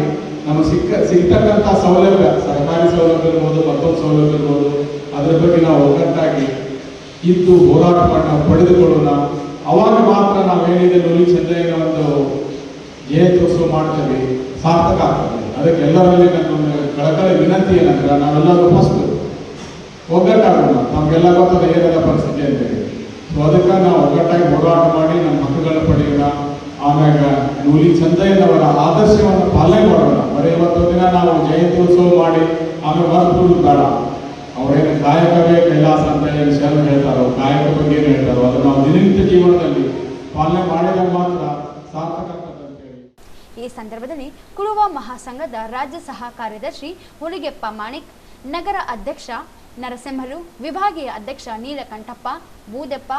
ನಮ್ಮ ಸಿಗ್ತಕ್ಕಂಥ ಸೌಲಭ್ಯ, ಸರ್ಕಾರಿ ಸೌಲಭ್ಯ ಇರ್ಬೋದು, ಮತ್ತೊಂದು ಸೌಲಭ್ಯ ಇರ್ಬೋದು, ಅದ್ರ ಬಗ್ಗೆ ನಾವು ಒಗ್ಗಟ್ಟಾಗಿ ಇದ್ದು ಹೋರಾಟ ಪಡೆದುಕೊಳ್ಳೋಣ. ಅವಾಗ ಮಾತ್ರ ನಾವೇನಿದೆ ನೂಲಿ ಚಂದಯ್ಯನ ಒಂದು ಜಯಂತ್ಯೋತ್ಸವ ಮಾಡ್ತೇವೆ, ಸಾರ್ಥಕ ಆಗ್ತದೆ. ಅದಕ್ಕೆ ಎಲ್ಲರಲ್ಲಿ ನನ್ನ ಕಳಕಳಿ ವಿನಂತಿ ಏನಂದ್ರೆ, ನಾವೆಲ್ಲರೂ ಫಸ್ಟ್ ಒಗ್ಗಟ್ಟಾಗೋಣ. ನಮಗೆಲ್ಲ ಗೊತ್ತದೆ ಏನದ ಪರಿಸ್ಥಿತಿ ಅಂತೇಳಿ. ಸೊ ಅದಕ್ಕೆ ನಾವು ಒಗ್ಗಟ್ಟಾಗಿ ಹೋರಾಟ ಮಾಡಿ ನಮ್ಮ ಹಕ್ಕುಗಳನ್ನ ಪಡೆಯೋಣ. ಆಮ್ಯಾಗ ನೂಲಿ ಚಂದಯ್ಯನವರ ಆದರ್ಶವನ್ನು ಪಾಲನೆ ಮಾಡೋಣ. ಬರೀ ಇವತ್ತು ದಿನ ನಾವು ಜಯಂತ್ಯೋತ್ಸವ ಮಾಡಿ ಆಮೇಲೆ ಹೊರತು ಬೇಡ. ಅವರೇನು ಕಾಯಕವೇ ಕೈಲಾಸ ಅಂತ ಏನು ಶರಣ ಹೇಳ್ತಾರೋ, ಕಾಯಕ ಬಗ್ಗೆ ಏನು ಹೇಳ್ತಾರೋ, ಅದನ್ನು ನಾವು ದಿನನಿತ್ಯ ಜೀವನದಲ್ಲಿ ಪಾಲನೆ ಮಾಡಿದಾಗ ಮಾತ್ರ ಸಾರ್ಥಕ ಅಂತೇಳಿ. ಈ ಸಂದರ್ಭದಲ್ಲಿ ಕುಳುವ ಮಹಾಸಂಘದ ರಾಜ್ಯ ಸಹ ಕಾರ್ಯದರ್ಶಿ ಹುಲಿಗೆಪ್ಪ ಮಾಣಿಕ್, ನಗರ ಅಧ್ಯಕ್ಷ ನರಸಿಂಹಲು, ವಿಭಾಗೀಯ ಅಧ್ಯಕ್ಷ ನೀಲಕಂಠಪ್ಪ, ಬೂದೆಪ್ಪ,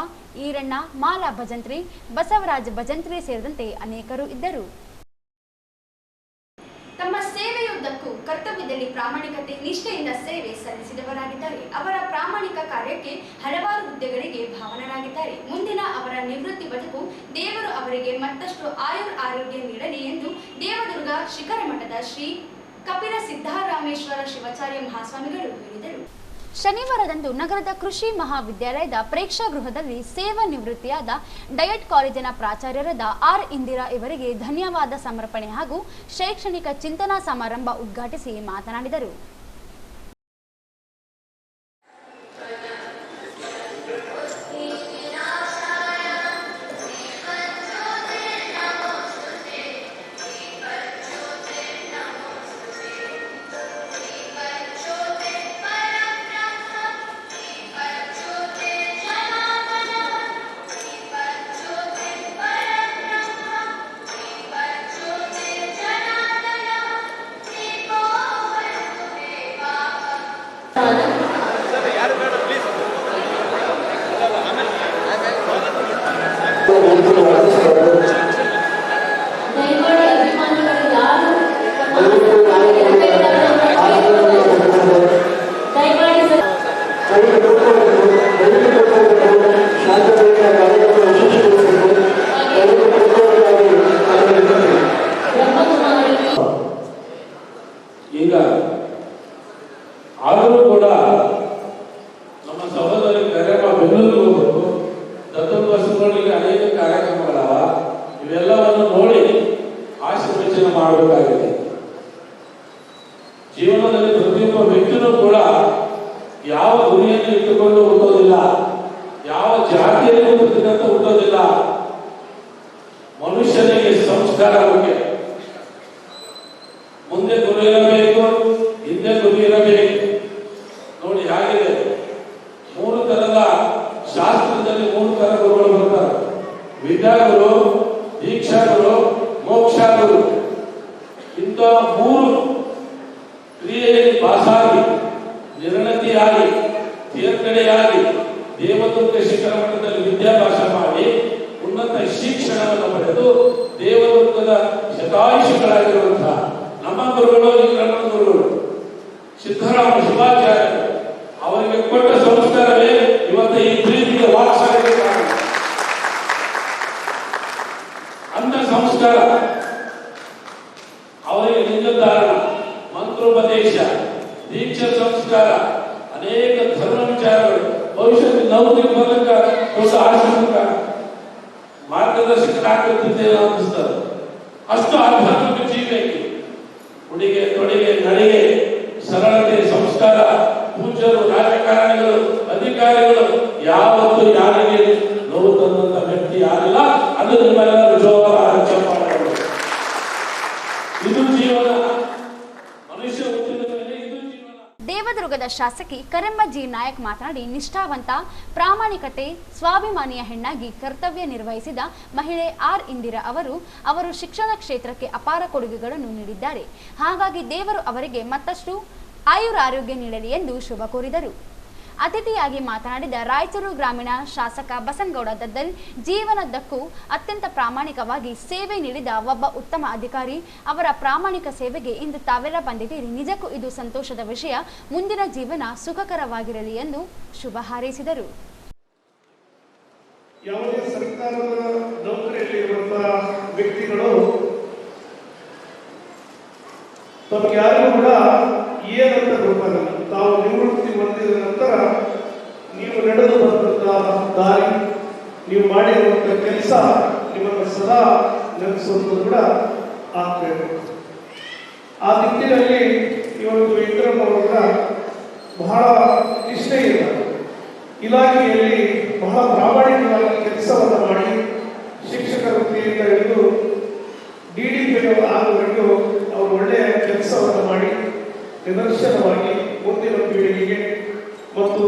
ಈರಣ್ಣ, ಮಾಲಾ ಭಜಂತ್ರಿ, ಬಸವರಾಜ ಭಜಂತ್ರಿ ಸೇರಿದಂತೆ ಅನೇಕರು ಇದ್ದರು. ತಮ್ಮ ಸೇವೆಯುದ್ದಕ್ಕೂ ಕರ್ತವ್ಯದಲ್ಲಿ ಪ್ರಾಮಾಣಿಕತೆ, ನಿಷ್ಠೆಯಿಂದ ಸೇವೆ ಸಲ್ಲಿಸಿದವರಾಗಿದ್ದಾರೆ. ಅವರ ಪ್ರಾಮಾಣಿಕ ಕಾರ್ಯಕ್ಕೆ ಹಲವಾರು ಹುದ್ದೆಗಳಿಗೆ ಭಾವನರಾಗಿದ್ದಾರೆ. ಮುಂದಿನ ಅವರ ನಿವೃತ್ತಿ ಬದುಕು ದೇವರು ಅವರಿಗೆ ಮತ್ತಷ್ಟು ಆರೋಗ್ಯ ನೀಡಲಿ ಎಂದು ದೇವದುರ್ಗ ಶಿಖರ ಮಠದ ಶ್ರೀ ಕಪಿಲ ಸಿದ್ಧಾರಾಮೇಶ್ವರ ಶಿವಾಚಾರ್ಯ ಮಹಾಸ್ವಾಮಿಗಳು ಹೇಳಿದರು. ಶನಿವಾರದಂದು ನಗರದ ಕೃಷಿ ಮಹಾವಿದ್ಯಾಲಯದ ಪ್ರೇಕ್ಷಾಗೃಹದಲ್ಲಿ ಸೇವಾ ನಿವೃತ್ತಿಯಾದ ಡಯಟ್ ಕಾಲೇಜಿನ ಪ್ರಾಚಾರ್ಯರಾದ ಆರ್ ಇಂದಿರಾ ಇವರಿಗೆ ಧನ್ಯವಾದ ಸಮರ್ಪಣೆ ಹಾಗೂ ಶೈಕ್ಷಣಿಕ ಚಿಂತನಾ ಸಮಾರಂಭ ಉದ್ಘಾಟಿಸಿ ಮಾತನಾಡಿದರು. ಈಗ ಆದರೂ ಕೂಡ ನಮ್ಮ ಸಹೋದರಿ ಕರೆಮ ಬೆಂಗಳೂರು ದತ್ತೋತ್ಸವಗಳಿಗೆ ಅನೇಕ ಕಾರ್ಯಕ್ರಮಗಳವ, ಇವೆಲ್ಲವನ್ನು ನೋಡಿ ಆಶೀರ್ವಚನೆ ಮಾಡಬೇಕಾಗಿದೆ. ಜೀವನದಲ್ಲಿ ಪ್ರತಿಯೊಬ್ಬ ವ್ಯಕ್ತಿನೂ ಕೂಡ ಯಾವ ಗುರಿಯನ್ನು ಇಟ್ಟುಕೊಂಡು ಹುಟ್ಟೋದಿಲ್ಲ, ಯಾವ ಜಾತಿಯನ್ನು ಪ್ರತಿನಿಂತ ಹುಟ್ಟೋದಿಲ್ಲ. ಮನುಷ್ಯನಿಗೆ ಸಂಸ್ಕಾರ ಮುಖ್ಯ. ಮುಂದೆ ಗುರು ಇರಬೇಕು, ಹಿಂದೆ ಗುರು ಇರಬೇಕು. ನೋಡಿ ಹಾಗಿದೆ, 3 ತರದ ಶಾಸ್ತ್ರದಲ್ಲಿ 3 ತರ ಗುರುಗಳು ಬರ್ತಾರೆ: ವಿದ್ಯಾಗುರು, ದೀಕ್ಷಾಗುರು, ಮೋಕ್ಷಾಗುರು. ಇಂಥ 3 ಕ್ರಿಯೆಯಲ್ಲಿ ಪಾಸಾಗಿ, ನಿರ್ಣತಿಯಾಗಿ, ತೇರ್ಗಡೆಯಾಗಿ ದೇವದುರ್ಗ ಶಿಖರ ಮಠದಲ್ಲಿ ವಿದ್ಯಾಭ್ಯಾಸ ಮಾಡಿ ಉನ್ನತ ಶಿಕ್ಷಣವನ್ನು ಪಡೆದು ದೇವದುರ್ಗದ ಶತಾಯುಷಿಗಳಾಗಿರುವಂತಹ ನಮ್ಮ ಗುರುಗಳು, ಈ ನಮ್ಮ ಗುರುಗಳು ಸಿದ್ದರಾಮ ಶಿವಾಚಾರ್ಯರು ಅವರಿಗೆ ಕೊಟ್ಟ ಸಂಸ್ಕಾರವೇ ಇವತ್ತು ಈ ಪ್ರೀತಿಗೆ ವಾಕ್ಸಾರಿಗೆ ಕಾರಣ. ಅಂಥ ಸಂಸ್ಕಾರ ಅವರಿಗೆ ಲಿಂಗಧಾರಣ, ಮಂತ್ರೋಪದೇಶ, ದೀಕ್ಷಾ ಸಂಸ್ಕಾರ, ಅನೇಕ ಧರ್ಮ ವಿಚಾರಗಳು, ಭವಿಷ್ಯದ ನೌಕರಿ ಮೂಲಕ ಹೊಸ ಆಶ್ರಮಕ ಮಾರ್ಗದರ್ಶಕರಾಗುತ್ತಿದ್ದೇನೆ ಅನ್ನಿಸ್ತಾರೆ. ಅಷ್ಟು ಆಧ್ಯಾತ್ಮಿಕ ಜೀವಕ್ಕೆ ಉಡುಗೆ ತೊಡುಗೆ ನಡಿಗೆ ಸರಳತೆ ಸಂಸ್ಕಾರ ಪೂಜ್ಯರು ರಾಜಕಾರಣಿಗಳು ಅಧಿಕಾರಿಗಳು ಯಾವತ್ತೂ ಯಾರಿಗೆ ನೋವು ತಂದಂತ ವ್ಯಕ್ತಿ ಯಾರಿಲ್ಲ. ಅದು ನಿಮ್ಮೆಲ್ಲರ ಜೋರ ಮಾಡಬಹುದು. ಇದು ಜೀವನ, ಮನುಷ್ಯ ಹುಟ್ಟಿದ ಮೇಲೆ ಇದು ಜೀವನ. ದೇವದುರ್ಗದ ಶಾಸಕಿ ಕರೆಮ್ಮ ಜಿ ನಾಯಕ್ ಮಾತನಾಡಿ, ನಿಷ್ಠಾವಂತ, ಪ್ರಾಮಾಣಿಕತೆ, ಸ್ವಾಭಿಮಾನಿಯ ಹೆಣ್ಣಾಗಿ ಕರ್ತವ್ಯ ನಿರ್ವಹಿಸಿದ ಮಹಿಳೆ ಆರ್ ಇಂದಿರಾ ಅವರು ಶಿಕ್ಷಣ ಕ್ಷೇತ್ರಕ್ಕೆ ಅಪಾರ ಕೊಡುಗೆಗಳನ್ನು ನೀಡಿದ್ದಾರೆ. ಹಾಗಾಗಿ ದೇವರು ಅವರಿಗೆ ಮತ್ತಷ್ಟು ಆರೋಗ್ಯ ನೀಡಲಿ ಎಂದು ಶುಭ ಕೋರಿದರು. ಅತಿಥಿಯಾಗಿ ಮಾತನಾಡಿದ ರಾಯಚೂರು ಗ್ರಾಮೀಣ ಶಾಸಕ ಬಸನಗೌಡ ದದ್ದಲ್, ಜೀವನದ್ದಕ್ಕೂ ಅತ್ಯಂತ ಪ್ರಾಮಾಣಿಕವಾಗಿ ಸೇವೆ ನೀಡಿದ ಒಬ್ಬ ಉತ್ತಮ ಅಧಿಕಾರಿ. ಅವರ ಪ್ರಾಮಾಣಿಕ ಸೇವೆಗೆ ಇಂದು ತಾವೆಲ್ಲ ಬಂದಿದ್ದೀರಿ. ನಿಜಕ್ಕೂ ಇದು ಸಂತೋಷದ ವಿಷಯ. ಮುಂದಿನ ಜೀವನ ಸುಖಕರವಾಗಿರಲಿ ಎಂದು ಶುಭ ಹಾರೈಸಿದರು. ಯಾವುದೇ ಸರ್ಕಾರದ ನೌಕರಿಯಲ್ಲಿರುವಂತಹ ವ್ಯಕ್ತಿಗಳು ತಮಗ್ಯಾರಿಗೂ ಕೂಡ ಏನಂತ ಗೊತ್ತಾಗಲ್ಲ. ತಾವು ನಿವೃತ್ತಿ ಹೊಂದಿದ ನಂತರ ನೀವು ನಡೆದು ಬಂದಂತಹ ದಾರಿ, ನೀವು ಮಾಡಿರುವಂತಹ ಕೆಲಸ ನಿಮ್ಮನ್ನು ಸದಾ ನೆನೆಸುವುದು ಕೂಡ ಆಗ್ಬೇಕು. ಆ ದಿಕ್ಕಿನಲ್ಲಿ ಇವತ್ತು ಇಂದ್ರಮ್ಮ ಅವರು ಕೂಡ ಬಹಳ ನಿಷ್ಠೆಯಿಂದ ಇಲಾಖೆಯಲ್ಲಿ ಬಹಳ ಪ್ರಾಮಾಣಿಕವಾಗಿ ಕೆಲಸವನ್ನು ಮಾಡಿ ಶಿಕ್ಷಕ ವೃತ್ತಿಯಿಂದ ಹಿಡಿದು DDP ಆಗುವವರೆಗೂ ಅವರು ಒಳ್ಳೆಯ ಕೆಲಸವನ್ನು ಮಾಡಿ ನಿದರ್ಶನವಾಗಿ ಮುಂದಿನ ಪೀಳಿಗೆಗೆ ಮತ್ತು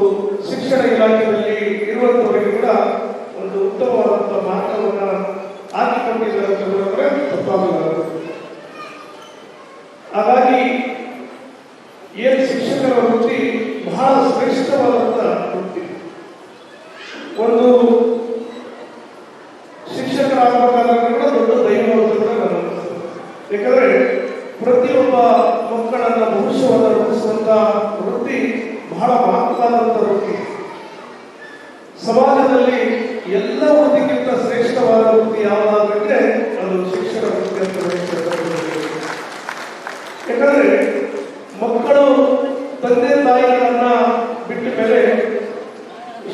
ಶಿಕ್ಷಣ ಇಲಾಖೆಯಲ್ಲಿ ಇರುವಂತವರಿಗೆ ಕೂಡ ಒಂದು ಒಂದು ಉತ್ತಮವಾದಂಥ ಮಾರ್ಗವನ್ನು ಹಾಕಿಕೊಂಡಿದ್ದಾರೆ ಅಂತ ಹೇಳಿದ್ರೆ ತಪ್ಪಾಗಲಾರದು. ಹಾಗಾಗಿ ಏನು ಶಿಕ್ಷಕರ ವೃತ್ತಿ ಬಹಳ ಶ್ರೇಷ್ಠವಾದಂಥ ವೃತ್ತಿ. ಒಂದು ಶಿಕ್ಷಕರಾಗಬೇಕಾದ್ರೆ ಕೂಡ ದೊಡ್ಡ ದೈವ ಅಂತ ನನ್ನ ಅನಿಸ್ತದೆ. ಯಾಕಂದ್ರೆ ಪ್ರತಿಯೊಬ್ಬ ಮಕ್ಕಳನ್ನ ಭವಿಷ್ಯವನ್ನು ರೂಪಿಸುವಂತ ವೃತ್ತಿ ಬಹಳ ಮಹತ್ವವಾದಂಥ ವೃತ್ತಿ. ಸಮಾಜದಲ್ಲಿ ಎಲ್ಲ ವೃತ್ತಿಗಿಂತ ಶ್ರೇಷ್ಠವಾದ ವೃತ್ತಿ ಯಾವುದಾದ್ರೆ ಅದು ಶಿಕ್ಷಣ ವೃತ್ತಿ ಅಂತ ಹೇಳಬಹುದು. ಯಾಕಂದ್ರೆ ಮಕ್ಕಳು ತಂದೆ ತಾಯಿಗಳನ್ನ ಬಿಟ್ಟ ಮೇಲೆ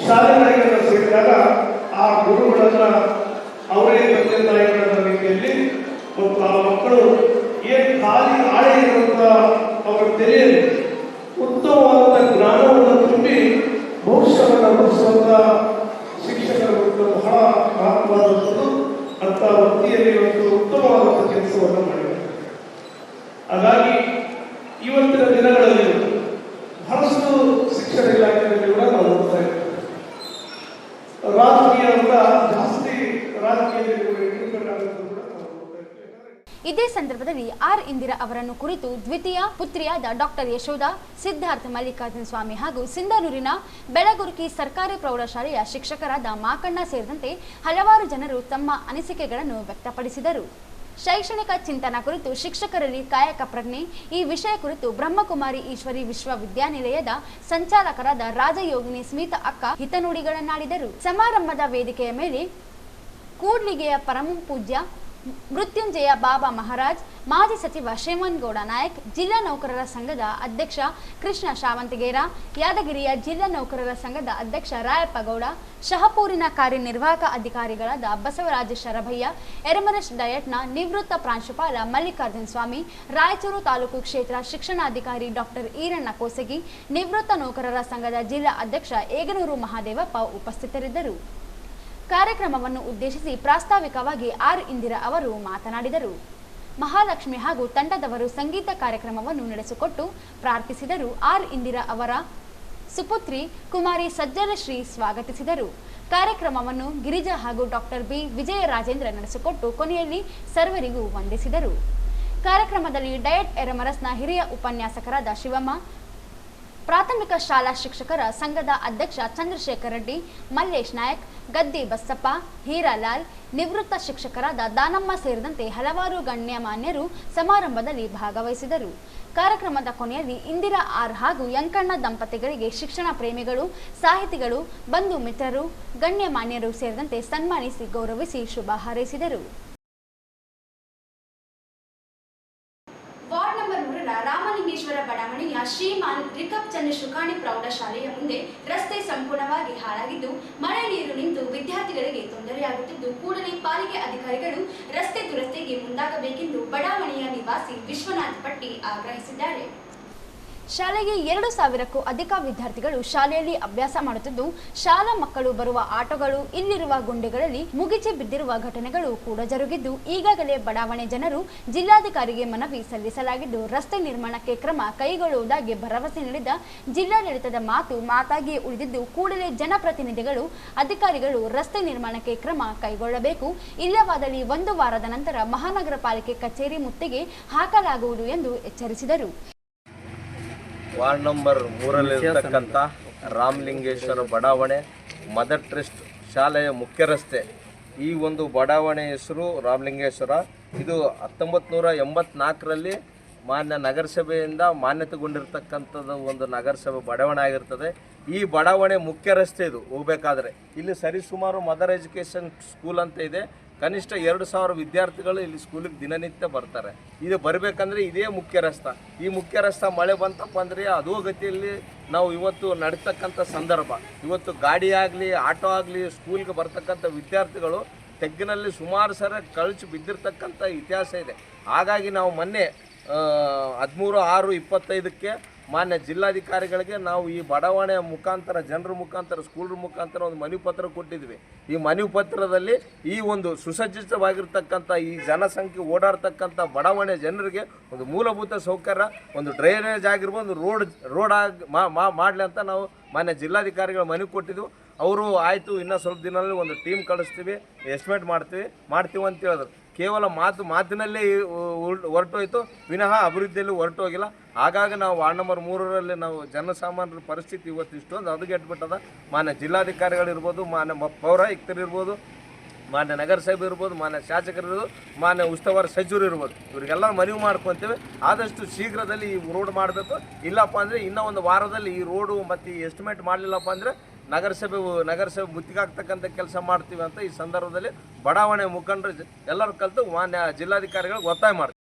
ಶಾಲೆಗಳಿಗೆ ಸೇರಿದಾಗ ಆ ಗುರುಗಳನ್ನ ಅವರೇ ತಂದೆ ತಾಯಿಗಳ ರೀತಿಯಲ್ಲಿ ಮತ್ತು ಆ ಮಕ್ಕಳು ಏನು ಖಾಲಿ ಆಳೆ ಇರುವಂತ ಅವರ ತೆರೆಯಲ್ಲಿ ಉತ್ತಮವಾದ ಜ್ಞಾನವನ್ನು ತುಂಬಿ ಭವಿಷ್ಯವನ್ನು ರೂಪಿಸುವಂತ ಶಿಕ್ಷಕರ ವೃತ್ತಿ ಬಹಳ ಮಹತ್ವವಾದದ್ದು. ಅಂತ ವೃತ್ತಿಯಲ್ಲಿ ಒಂದು ಉತ್ತಮವಾದಂಥ ಕೆಲಸವನ್ನು ಮಾಡಿದ್ದಾರೆ. ಹಾಗಾಗಿ ಇವತ್ತಿನ ದಿನಗಳಲ್ಲಿ ಬಹಳಷ್ಟು ಶಿಕ್ಷಣ ಇಲಾಖೆಯಲ್ಲಿ ಕೂಡ ನಾವು ನೋಡ್ತಾ ಇದ್ದೇವೆ. ರಾಜಕೀಯ ಅಂತ ಜಾಸ್ತಿ ರಾಜಕೀಯದಲ್ಲಿ ಇಂಡಿಪೆಂಡೆಂಟ್ ಆಗುತ್ತೆ ಕೂಡ ನಾವು ನೋಡ್ತಾ ಇದ್ದೇವೆ. ಇದೇ ಸಂದರ್ಭದಲ್ಲಿ ಆರ್ ಇಂದಿರಾ ಅವರನ್ನು ಕುರಿತು ದ್ವಿತೀಯ ಪುತ್ರಿಯಾದ ಡಾಕ್ಟರ್ ಯಶೋಧ, ಸಿದ್ಧಾರ್ಥ ಮಲ್ಲಿಕಾರ್ಜುನ ಸ್ವಾಮಿ ಹಾಗೂ ಸಿಂಧನೂರಿನ ಬೆಳಗುರ್ಕಿ ಸರ್ಕಾರಿ ಪ್ರೌಢಶಾಲೆಯ ಶಿಕ್ಷಕರಾದ ಮಾಕಣ್ಣ ಸೇರಿದಂತೆ ಹಲವಾರು ಜನರು ತಮ್ಮ ಅನಿಸಿಕೆಗಳನ್ನು ವ್ಯಕ್ತಪಡಿಸಿದರು. ಶೈಕ್ಷಣಿಕ ಚಿಂತನ ಕುರಿತು ಶಿಕ್ಷಕರಲ್ಲಿ ಕಾಯಕ ಪ್ರಜ್ಞೆ ಈ ವಿಷಯ ಕುರಿತು ಬ್ರಹ್ಮಕುಮಾರಿ ಈಶ್ವರಿ ವಿಶ್ವವಿದ್ಯಾನಿಲಯದ ಸಂಚಾಲಕರಾದ ರಾಜಯೋಗಿನಿ ಸ್ಮಿತಾ ಅಕ್ಕ ಹಿತನುಡಿಗಳನ್ನಾಡಿದರು. ಸಮಾರಂಭದ ವೇದಿಕೆಯ ಮೇಲೆ ಕೂಡ್ಲಿಗೆಯ ಪರಮ ಪೂಜ್ಯ ಮೃತ್ಯುಂಜಯ ಬಾಬಾ ಮಹಾರಾಜ್, ಮಾಜಿ ಸಚಿವ ಶ್ರೀಮನ್ಗೌಡ ನಾಯಕ್, ಜಿಲ್ಲಾ ನೌಕರರ ಸಂಘದ ಅಧ್ಯಕ್ಷ ಕೃಷ್ಣ ಶಾವಂತಿಗೇರ, ಯಾದಗಿರಿಯ ಜಿಲ್ಲಾ ನೌಕರರ ಸಂಘದ ಅಧ್ಯಕ್ಷ ರಾಯಪ್ಪ ಗೌಡ, ಶಹಪೂರಿನ ಕಾರ್ಯನಿರ್ವಾಹಕ ಅಧಿಕಾರಿಗಳಾದ ಬಸವರಾಜ ಶರಭಯ್ಯ, ಎರಮರಸ್ ಡಯಟ್ನ ನಿವೃತ್ತ ಪ್ರಾಂಶುಪಾಲ ಮಲ್ಲಿಕಾರ್ಜುನ ಸ್ವಾಮಿ, ರಾಯಚೂರು ತಾಲೂಕು ಕ್ಷೇತ್ರ ಶಿಕ್ಷಣಾಧಿಕಾರಿ ಡಾಕ್ಟರ್ ಈರಣ್ಣ ಕೋಸಗಿ, ನಿವೃತ್ತ ನೌಕರರ ಸಂಘದ ಜಿಲ್ಲಾ ಅಧ್ಯಕ್ಷ ಏಗನೂರು ಮಹಾದೇವಪ್ಪ ಉಪಸ್ಥಿತರಿದ್ದರು. ಕಾರ್ಯಕ್ರಮವನ್ನು ಉದ್ದೇಶಿಸಿ ಪ್ರಾಸ್ತಾವಿಕವಾಗಿ ಆರ್ ಇಂದಿರಾ ಅವರು ಮಾತನಾಡಿದರು. ಮಹಾಲಕ್ಷ್ಮಿ ಹಾಗೂ ತಂಡದವರು ಸಂಗೀತ ಕಾರ್ಯಕ್ರಮವನ್ನು ನಡೆಸಿಕೊಟ್ಟು ಪ್ರಾರ್ಥಿಸಿದರು. ಆರ್ ಇಂದಿರಾ ಅವರ ಸುಪುತ್ರಿ ಕುಮಾರಿ ಸಜ್ಜನಶ್ರೀ ಸ್ವಾಗತಿಸಿದರು. ಕಾರ್ಯಕ್ರಮವನ್ನು ಗಿರಿಜಾ ಹಾಗೂ ಡಾಕ್ಟರ್ ಬಿ ವಿಜಯರಾಜೇಂದ್ರ ನಡೆಸಿಕೊಟ್ಟು ಕೊನೆಯಲ್ಲಿ ಸರ್ವರಿಗೂ ವಂದಿಸಿದರು. ಕಾರ್ಯಕ್ರಮದಲ್ಲಿ ಡಯಟ್ ಎರಮರಸ್ನ ಹಿರಿಯ ಉಪನ್ಯಾಸಕರಾದ ಶಿವಮ್ಮ, ಪ್ರಾಥಮಿಕ ಶಾಲಾ ಶಿಕ್ಷಕರ ಸಂಘದ ಅಧ್ಯಕ್ಷ ಚಂದ್ರಶೇಖರ್ ರೆಡ್ಡಿ, ಮಲ್ಲೇಶ್ ನಾಯಕ್, ಗದ್ದಿ ಬಸಪ್ಪ, ಹೀರಾಲಾಲ್, ನಿವೃತ್ತ ಶಿಕ್ಷಕರಾದ ದಾನಮ್ಮ ಸೇರಿದಂತೆ ಹಲವಾರು ಗಣ್ಯಮಾನ್ಯರು ಸಮಾರಂಭದಲ್ಲಿ ಭಾಗವಹಿಸಿದರು. ಕಾರ್ಯಕ್ರಮದ ಕೊನೆಯಲ್ಲಿ ಇಂದಿರಾ ಆರ್ ಹಾಗೂ ಯಂಕಣ್ಣ ದಂಪತಿಗಳಿಗೆ ಶಿಕ್ಷಣ ಪ್ರೇಮಿಗಳು, ಸಾಹಿತಿಗಳು, ಬಂಧು ಮಿತ್ರರು, ಗಣ್ಯಮಾನ್ಯರು ಸೇರಿದಂತೆ ಸನ್ಮಾನಿಸಿ ಗೌರವಿಸಿ ಶುಭ ಹಾರೈಸಿದರು. ವಾರ್ಡ್ ನಂಬರ್ 3ರ ರಾಮಲಿಂಗೇಶ್ವರ ಬಡಾವಣೆಯ ಶ್ರೀಮಾನ್ ರಿಕಪ್ ಚಂದ್ರ ಶುಕಾಣಿ ಪ್ರೌಢಶಾಲೆಯ ಮುಂದೆ ರಸ್ತೆ ಸಂಪೂರ್ಣವಾಗಿ ಹಾಳಾಗಿದ್ದು ಮಳೆ ನೀರು ನಿಂತು ವಿದ್ಯಾರ್ಥಿಗಳಿಗೆ ತೊಂದರೆಯಾಗುತ್ತಿದ್ದು ಕೂಡಲೇ ಪಾಲಿಕೆ ಅಧಿಕಾರಿಗಳು ರಸ್ತೆ ದುರಸ್ತಿಗೆ ಮುಂದಾಗಬೇಕೆಂದು ಬಡಾವಣೆಯ ನಿವಾಸಿ ವಿಶ್ವನಾಥ್ ಪಟ್ಟಿ ಆಗ್ರಹಿಸಿದ್ದಾರೆ. ಶಾಲೆಗೆ 2,000ಕ್ಕೂ ಅಧಿಕ ವಿದ್ಯಾರ್ಥಿಗಳು ಶಾಲೆಯಲ್ಲಿ ಅಭ್ಯಾಸ ಮಾಡುತ್ತಿದ್ದು ಶಾಲಾ ಮಕ್ಕಳು ಬರುವ ಆಟೋಗಳು ಇಲ್ಲಿರುವ ಗುಂಡಿಗಳಲ್ಲಿ ಮುಗಿಚಿ ಬಿದ್ದಿರುವ ಘಟನೆಗಳು ಕೂಡ ಜರುಗಿದ್ದು ಈಗಾಗಲೇ ಬಡಾವಣೆ ಜನರು ಜಿಲ್ಲಾಧಿಕಾರಿಗೆ ಮನವಿ ಸಲ್ಲಿಸಲಾಗಿದ್ದು ರಸ್ತೆ ನಿರ್ಮಾಣಕ್ಕೆ ಕ್ರಮ ಕೈಗೊಳ್ಳುವುದಾಗಿ ಭರವಸೆ ನೀಡಿದ ಜಿಲ್ಲಾಡಳಿತದ ಮಾತಾಗಿಯೇ ಉಳಿದಿದ್ದು ಕೂಡಲೇ ಜನಪ್ರತಿನಿಧಿಗಳು, ಅಧಿಕಾರಿಗಳು ರಸ್ತೆ ನಿರ್ಮಾಣಕ್ಕೆ ಕ್ರಮ ಕೈಗೊಳ್ಳಬೇಕು. ಇಲ್ಲವಾದಲ್ಲಿ 1 ವಾರದ ನಂತರ ಮಹಾನಗರ ಪಾಲಿಕೆ ಕಚೇರಿ ಮುತ್ತಿಗೆ ಹಾಕಲಾಗುವುದು ಎಂದು ಎಚ್ಚರಿಸಿದರು. ವಾರ್ಡ್ ನಂಬರ್ 3ರಲ್ಲಿರ್ತಕ್ಕಂಥ ರಾಮಲಿಂಗೇಶ್ವರ ಬಡಾವಣೆ ಮದರ್ ಟ್ರಸ್ಟ್ ಶಾಲೆಯ ಮುಖ್ಯ ರಸ್ತೆ. ಈ ಒಂದು ಬಡಾವಣೆ ಹೆಸರು ರಾಮಲಿಂಗೇಶ್ವರ. ಇದು 1984ರಲ್ಲಿ ಮಾನ್ಯ ನಗರಸಭೆಯಿಂದ ಮಾನ್ಯತೆಗೊಂಡಿರ್ತಕ್ಕಂಥದ್ದು ಒಂದು ನಗರಸಭೆ ಬಡಾವಣೆ ಆಗಿರ್ತದೆ. ಈ ಬಡಾವಣೆ ಮುಖ್ಯ ರಸ್ತೆ ಇದು ಹೋಗಬೇಕಾದ್ರೆ ಇಲ್ಲಿ ಸರಿಸುಮಾರು ಮದರ್ ಎಜುಕೇಷನ್ ಸ್ಕೂಲ್ ಅಂತ ಇದೆ. ಕನಿಷ್ಠ 2,000 ವಿದ್ಯಾರ್ಥಿಗಳು ಇಲ್ಲಿ ಸ್ಕೂಲಿಗೆ ದಿನನಿತ್ಯ ಬರ್ತಾರೆ. ಇದು ಬರಬೇಕಂದ್ರೆ ಇದೇ ಮುಖ್ಯ ರಸ್ತೆ. ಈ ಮುಖ್ಯ ರಸ್ತೆ ಮಳೆ ಬಂತಪ್ಪ ಅಂದರೆ ಅಧೋಗತಿಯಲ್ಲಿ ನಾವು ಇವತ್ತು ನಡೀತಕ್ಕಂಥ ಸಂದರ್ಭ. ಇವತ್ತು ಗಾಡಿ ಆಗಲಿ ಆಟೋ ಆಗಲಿ ಸ್ಕೂಲ್ಗೆ ಬರ್ತಕ್ಕಂಥ ವಿದ್ಯಾರ್ಥಿಗಳು ತೆಗ್ಗಿನಲ್ಲಿ ಸುಮಾರು ಸಲ ಕಳಚಿ ಬಿದ್ದಿರ್ತಕ್ಕಂಥ ಇತಿಹಾಸ ಇದೆ. ಹಾಗಾಗಿ ನಾವು ಮೊನ್ನೆ 13/6/25ಕ್ಕೆ ಮಾನ್ಯ ಜಿಲ್ಲಾಧಿಕಾರಿಗಳಿಗೆ ನಾವು ಈ ಬಡಾವಣೆಯ ಮುಖಾಂತರ ಜನರ ಮುಖಾಂತರ ಸ್ಕೂಲ್ರ ಮುಖಾಂತರ ಒಂದು ಮನವಿ ಪತ್ರ ಕೊಟ್ಟಿದ್ವಿ. ಈ ಮನವಿ ಪತ್ರದಲ್ಲಿ ಈ ಒಂದು ಸುಸಜ್ಜಿತವಾಗಿರ್ತಕ್ಕಂಥ ಈ ಜನಸಂಖ್ಯೆ ಓಡಾಡ್ತಕ್ಕಂಥ ಬಡಾವಣೆ ಜನರಿಗೆ ಒಂದು ಮೂಲಭೂತ ಸೌಕರ್ಯ, ಒಂದು ಡ್ರೈನೇಜ್ ಆಗಿರ್ಬೋದು, ಒಂದು ರೋಡ್ ಆಗಿ ಮಾಡಲಿ ಅಂತ ನಾವು ಮಾನ್ಯ ಜಿಲ್ಲಾಧಿಕಾರಿಗಳ ಮನವಿ ಕೊಟ್ಟಿದ್ವು. ಅವರು ಆಯಿತು ಇನ್ನೂ ಸ್ವಲ್ಪ ದಿನದಲ್ಲಿ ಒಂದು ಟೀಮ್ ಕಳಿಸ್ತೀವಿ, ಎಸ್ಟಿಮೇಟ್ ಮಾಡ್ತೀವಿ ಅಂತ ಹೇಳಿದ್ರು. ಕೇವಲ ಮಾತಿನಲ್ಲೇ ಹೊರಟೋಯ್ತು ವಿನಃ ಅಭಿವೃದ್ಧಿಯಲ್ಲಿ ಹೊರಟೋಗಿಲ್ಲ. ಹಾಗಾಗಿ ನಾವು ವಾರ್ಡ್ ನಂಬರ್ 3ರಲ್ಲಿ ನಾವು ಜನಸಾಮಾನ್ಯರ ಪರಿಸ್ಥಿತಿ ಇವತ್ತು ಇಷ್ಟೊಂದು ಹದಗೆಟ್ಬಿಟ್ಟದ. ಮಾನ್ಯ ಜಿಲ್ಲಾಧಿಕಾರಿಗಳಿರ್ಬೋದು, ಮಾನ್ಯ ಪೌರಾಯುಕ್ತರಿರ್ಬೋದು, ಮಾನ್ಯ ನಗರಸಭೆ ಇರ್ಬೋದು, ಮಾನ್ಯ ಶಾಸಕರಿರ್ಬೋದು, ಮಾನ್ಯ ಉಸ್ತುವಾರಿ ಸಚಿವರು ಇರ್ಬೋದು, ಇವರಿಗೆಲ್ಲ ಮನವಿ ಮಾಡ್ಕೊತೀವಿ ಆದಷ್ಟು ಶೀಘ್ರದಲ್ಲಿ ಈ ರೋಡ್ ಮಾಡಬೇಕು. ಇಲ್ಲಪ್ಪ ಅಂದರೆ ಇನ್ನೂ ಒಂದು ವಾರದಲ್ಲಿ ಈ ರೋಡು ಮತ್ತು ಈ ಎಸ್ಟಿಮೇಟ್ ಮಾಡಲಿಲ್ಲಪ್ಪ ಅಂದರೆ ನಗರಸಭೆ ಮುತ್ತಿಗಾಗ್ತಕ್ಕಂಥ ಕೆಲಸ ಮಾಡ್ತೀವಿ ಅಂತ ಈ ಸಂದರ್ಭದಲ್ಲಿ ಬಡಾವಣೆ ಮುಖಂಡರು ಎಲ್ಲರೂ ಕಲಿತು ಮಾನ್ಯ ಜಿಲ್ಲಾಧಿಕಾರಿಗಳಿಗೆ ಒತ್ತಾಯ ಮಾಡ್ತೀವಿ.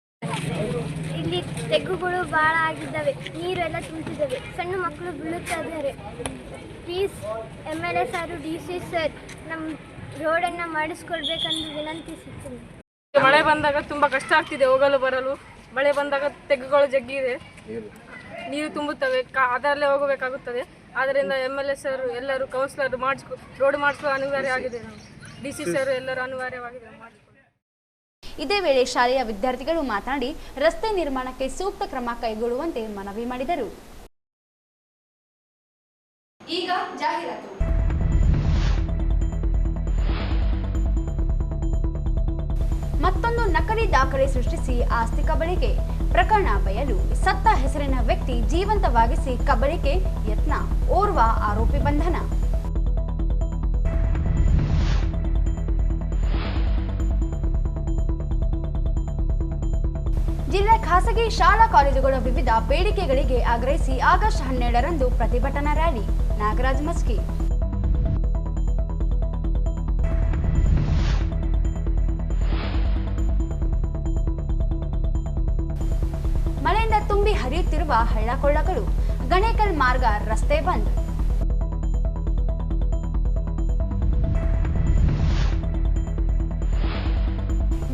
ಇಲ್ಲಿ ತೆಗ್ಗುಗಳು ಭಾಳ ಆಗಿದ್ದಾವೆ, ನೀರೆಲ್ಲ ತುಂಬಿದ್ದಾವೆ, ಸಣ್ಣ ಮಕ್ಕಳು ಬೀಳುತ್ತಾ ಇದ್ದಾರೆ. Please MLA sir, DC sir ನಮ್ಮ ರೋಡನ್ನು ಮಾಡಿಸ್ಕೊಳ್ಬೇಕೆಂದು ವಿನಂತಿಸುತ್ತೇನೆ. ಮಳೆ ಬಂದಾಗ ತುಂಬ ಕಷ್ಟ ಆಗ್ತಿದೆ ಹೋಗಲು ಬರಲು. ಮಳೆ ಬಂದಾಗ ತೆಗ್ಗುಗಳು ಜಗ್ಗಿದೆ, ನೀರು ತುಂಬುತ್ತವೆ, ಅದರಲ್ಲೇ ಹೋಗಬೇಕಾಗುತ್ತದೆ. ಆದ್ದರಿಂದ MLA ಸರ್ ಎಲ್ಲರೂ ಕೌನ್ಸಿಲರ್ ರೋಡ್ ಮಾಡಿಸುವ ಅನಿವಾರ್ಯ ಆಗಿದೆ. DC ಸರ್ ಎಲ್ಲರೂ ಅನಿವಾರ್ಯವಾಗಿದೆ. ಇದೇ ವೇಳೆ ಶಾಲೆಯ ವಿದ್ಯಾರ್ಥಿಗಳು ಮಾತನಾಡಿ ರಸ್ತೆ ನಿರ್ಮಾಣಕ್ಕೆ ಸೂಕ್ತ ಕ್ರಮ ಕೈಗೊಳ್ಳುವಂತೆ ಮನವಿ ಮಾಡಿದರು. ಈಗ ಜಾಹೀರಾತು. ಮತ್ತೊಂದು ನಕಲಿ ದಾಖಲೆ ಸೃಷ್ಟಿಸಿ ಆಸ್ತಿ ಕಬಳಿಕೆ ಪ್ರಕರಣ ಬಯಲು. ಸತ್ತ ಹೆಸರಿನ ವ್ಯಕ್ತಿ ಜೀವಂತವಾಗಿಸಿ ಕಬಳಿಕೆ ಯತ್ನ, ಓರ್ವ ಆರೋಪಿ ಬಂಧನ. ಜಿಲ್ಲೆ ಖಾಸಗಿ ಶಾಲಾ ಕಾಲೇಜುಗಳ ವಿವಿಧ ಬೇಡಿಕೆಗಳಿಗೆ ಆಗ್ರಹಿಸಿ ಆಗಸ್ಟ್ 12ರಂದು ಪ್ರತಿಭಟನಾ ರ್ಯಾಲಿ. ನಾಗರಾಜ್ ಮಸ್ಕಿ. ಮಳೆಯಿಂದ ತುಂಬಿ ಹರಿಯುತ್ತಿರುವ ಹಳ್ಳಕೊಳ್ಳಗಳು, ಗಣೇಕಲ್ ಮಾರ್ಗ ರಸ್ತೆ ಬಂದ್.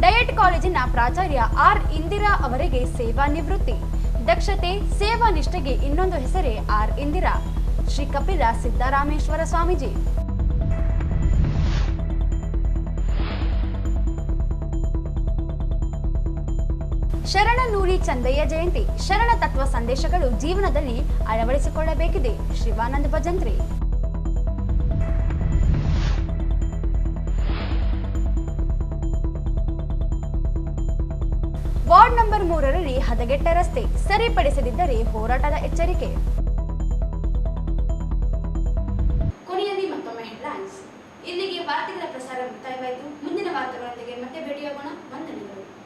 ಡಯಟ್ ಕಾಲೇಜಿನ ಪ್ರಾಚಾರ್ಯ R. ಇಂದಿರಾ ಅವರಿಗೆ ಸೇವಾ ನಿವೃತ್ತಿ. ದಕ್ಷತೆ, ಸೇವಾ ನಿಷ್ಠೆಗೆ ಇನ್ನೊಂದು ಹೆಸರೇ R. ಇಂದಿರಾ. ಶ್ರೀ ಕಪಿಲ ಸಿದ್ದರಾಮೇಶ್ವರ ಸ್ವಾಮೀಜಿ. ಶರಣನೂರಿ ಚಂದಯ್ಯ ಜಯಂತಿ. ಶರಣ ತತ್ವ ಸಂದೇಶಗಳು ಜೀವನದಲ್ಲಿ ಅಳವಡಿಸಿಕೊಳ್ಳಬೇಕಿದೆ. ಶಿವಾನಂದ ಭಜಂತ್ರಿ. ವಾರ್ಡ್ ನಂಬರ್ 3ರಲ್ಲಿ ಹದಗೆಟ್ಟ ರಸ್ತೆ ಸರಿಪಡಿಸದಿದ್ದರೆ ಹೋರಾಟದ ಎಚ್ಚರಿಕೆ. ಕೊನೆಯಲ್ಲಿ ಮತ್ತೊಮ್ಮೆ ಹೆಡ್ಲೈನ್ಸ್. ಇಲ್ಲಿಗೆ ವಾರ್ತೆಗಳ ಪ್ರಸಾರ ಮುಕ್ತಾಯವಾಯಿತು. ಮುಂದಿನ ವಾರ್ತೆಗಳೊಂದಿಗೆ ಮತ್ತೆ ಭೇಟಿಯಾಗೋಣ.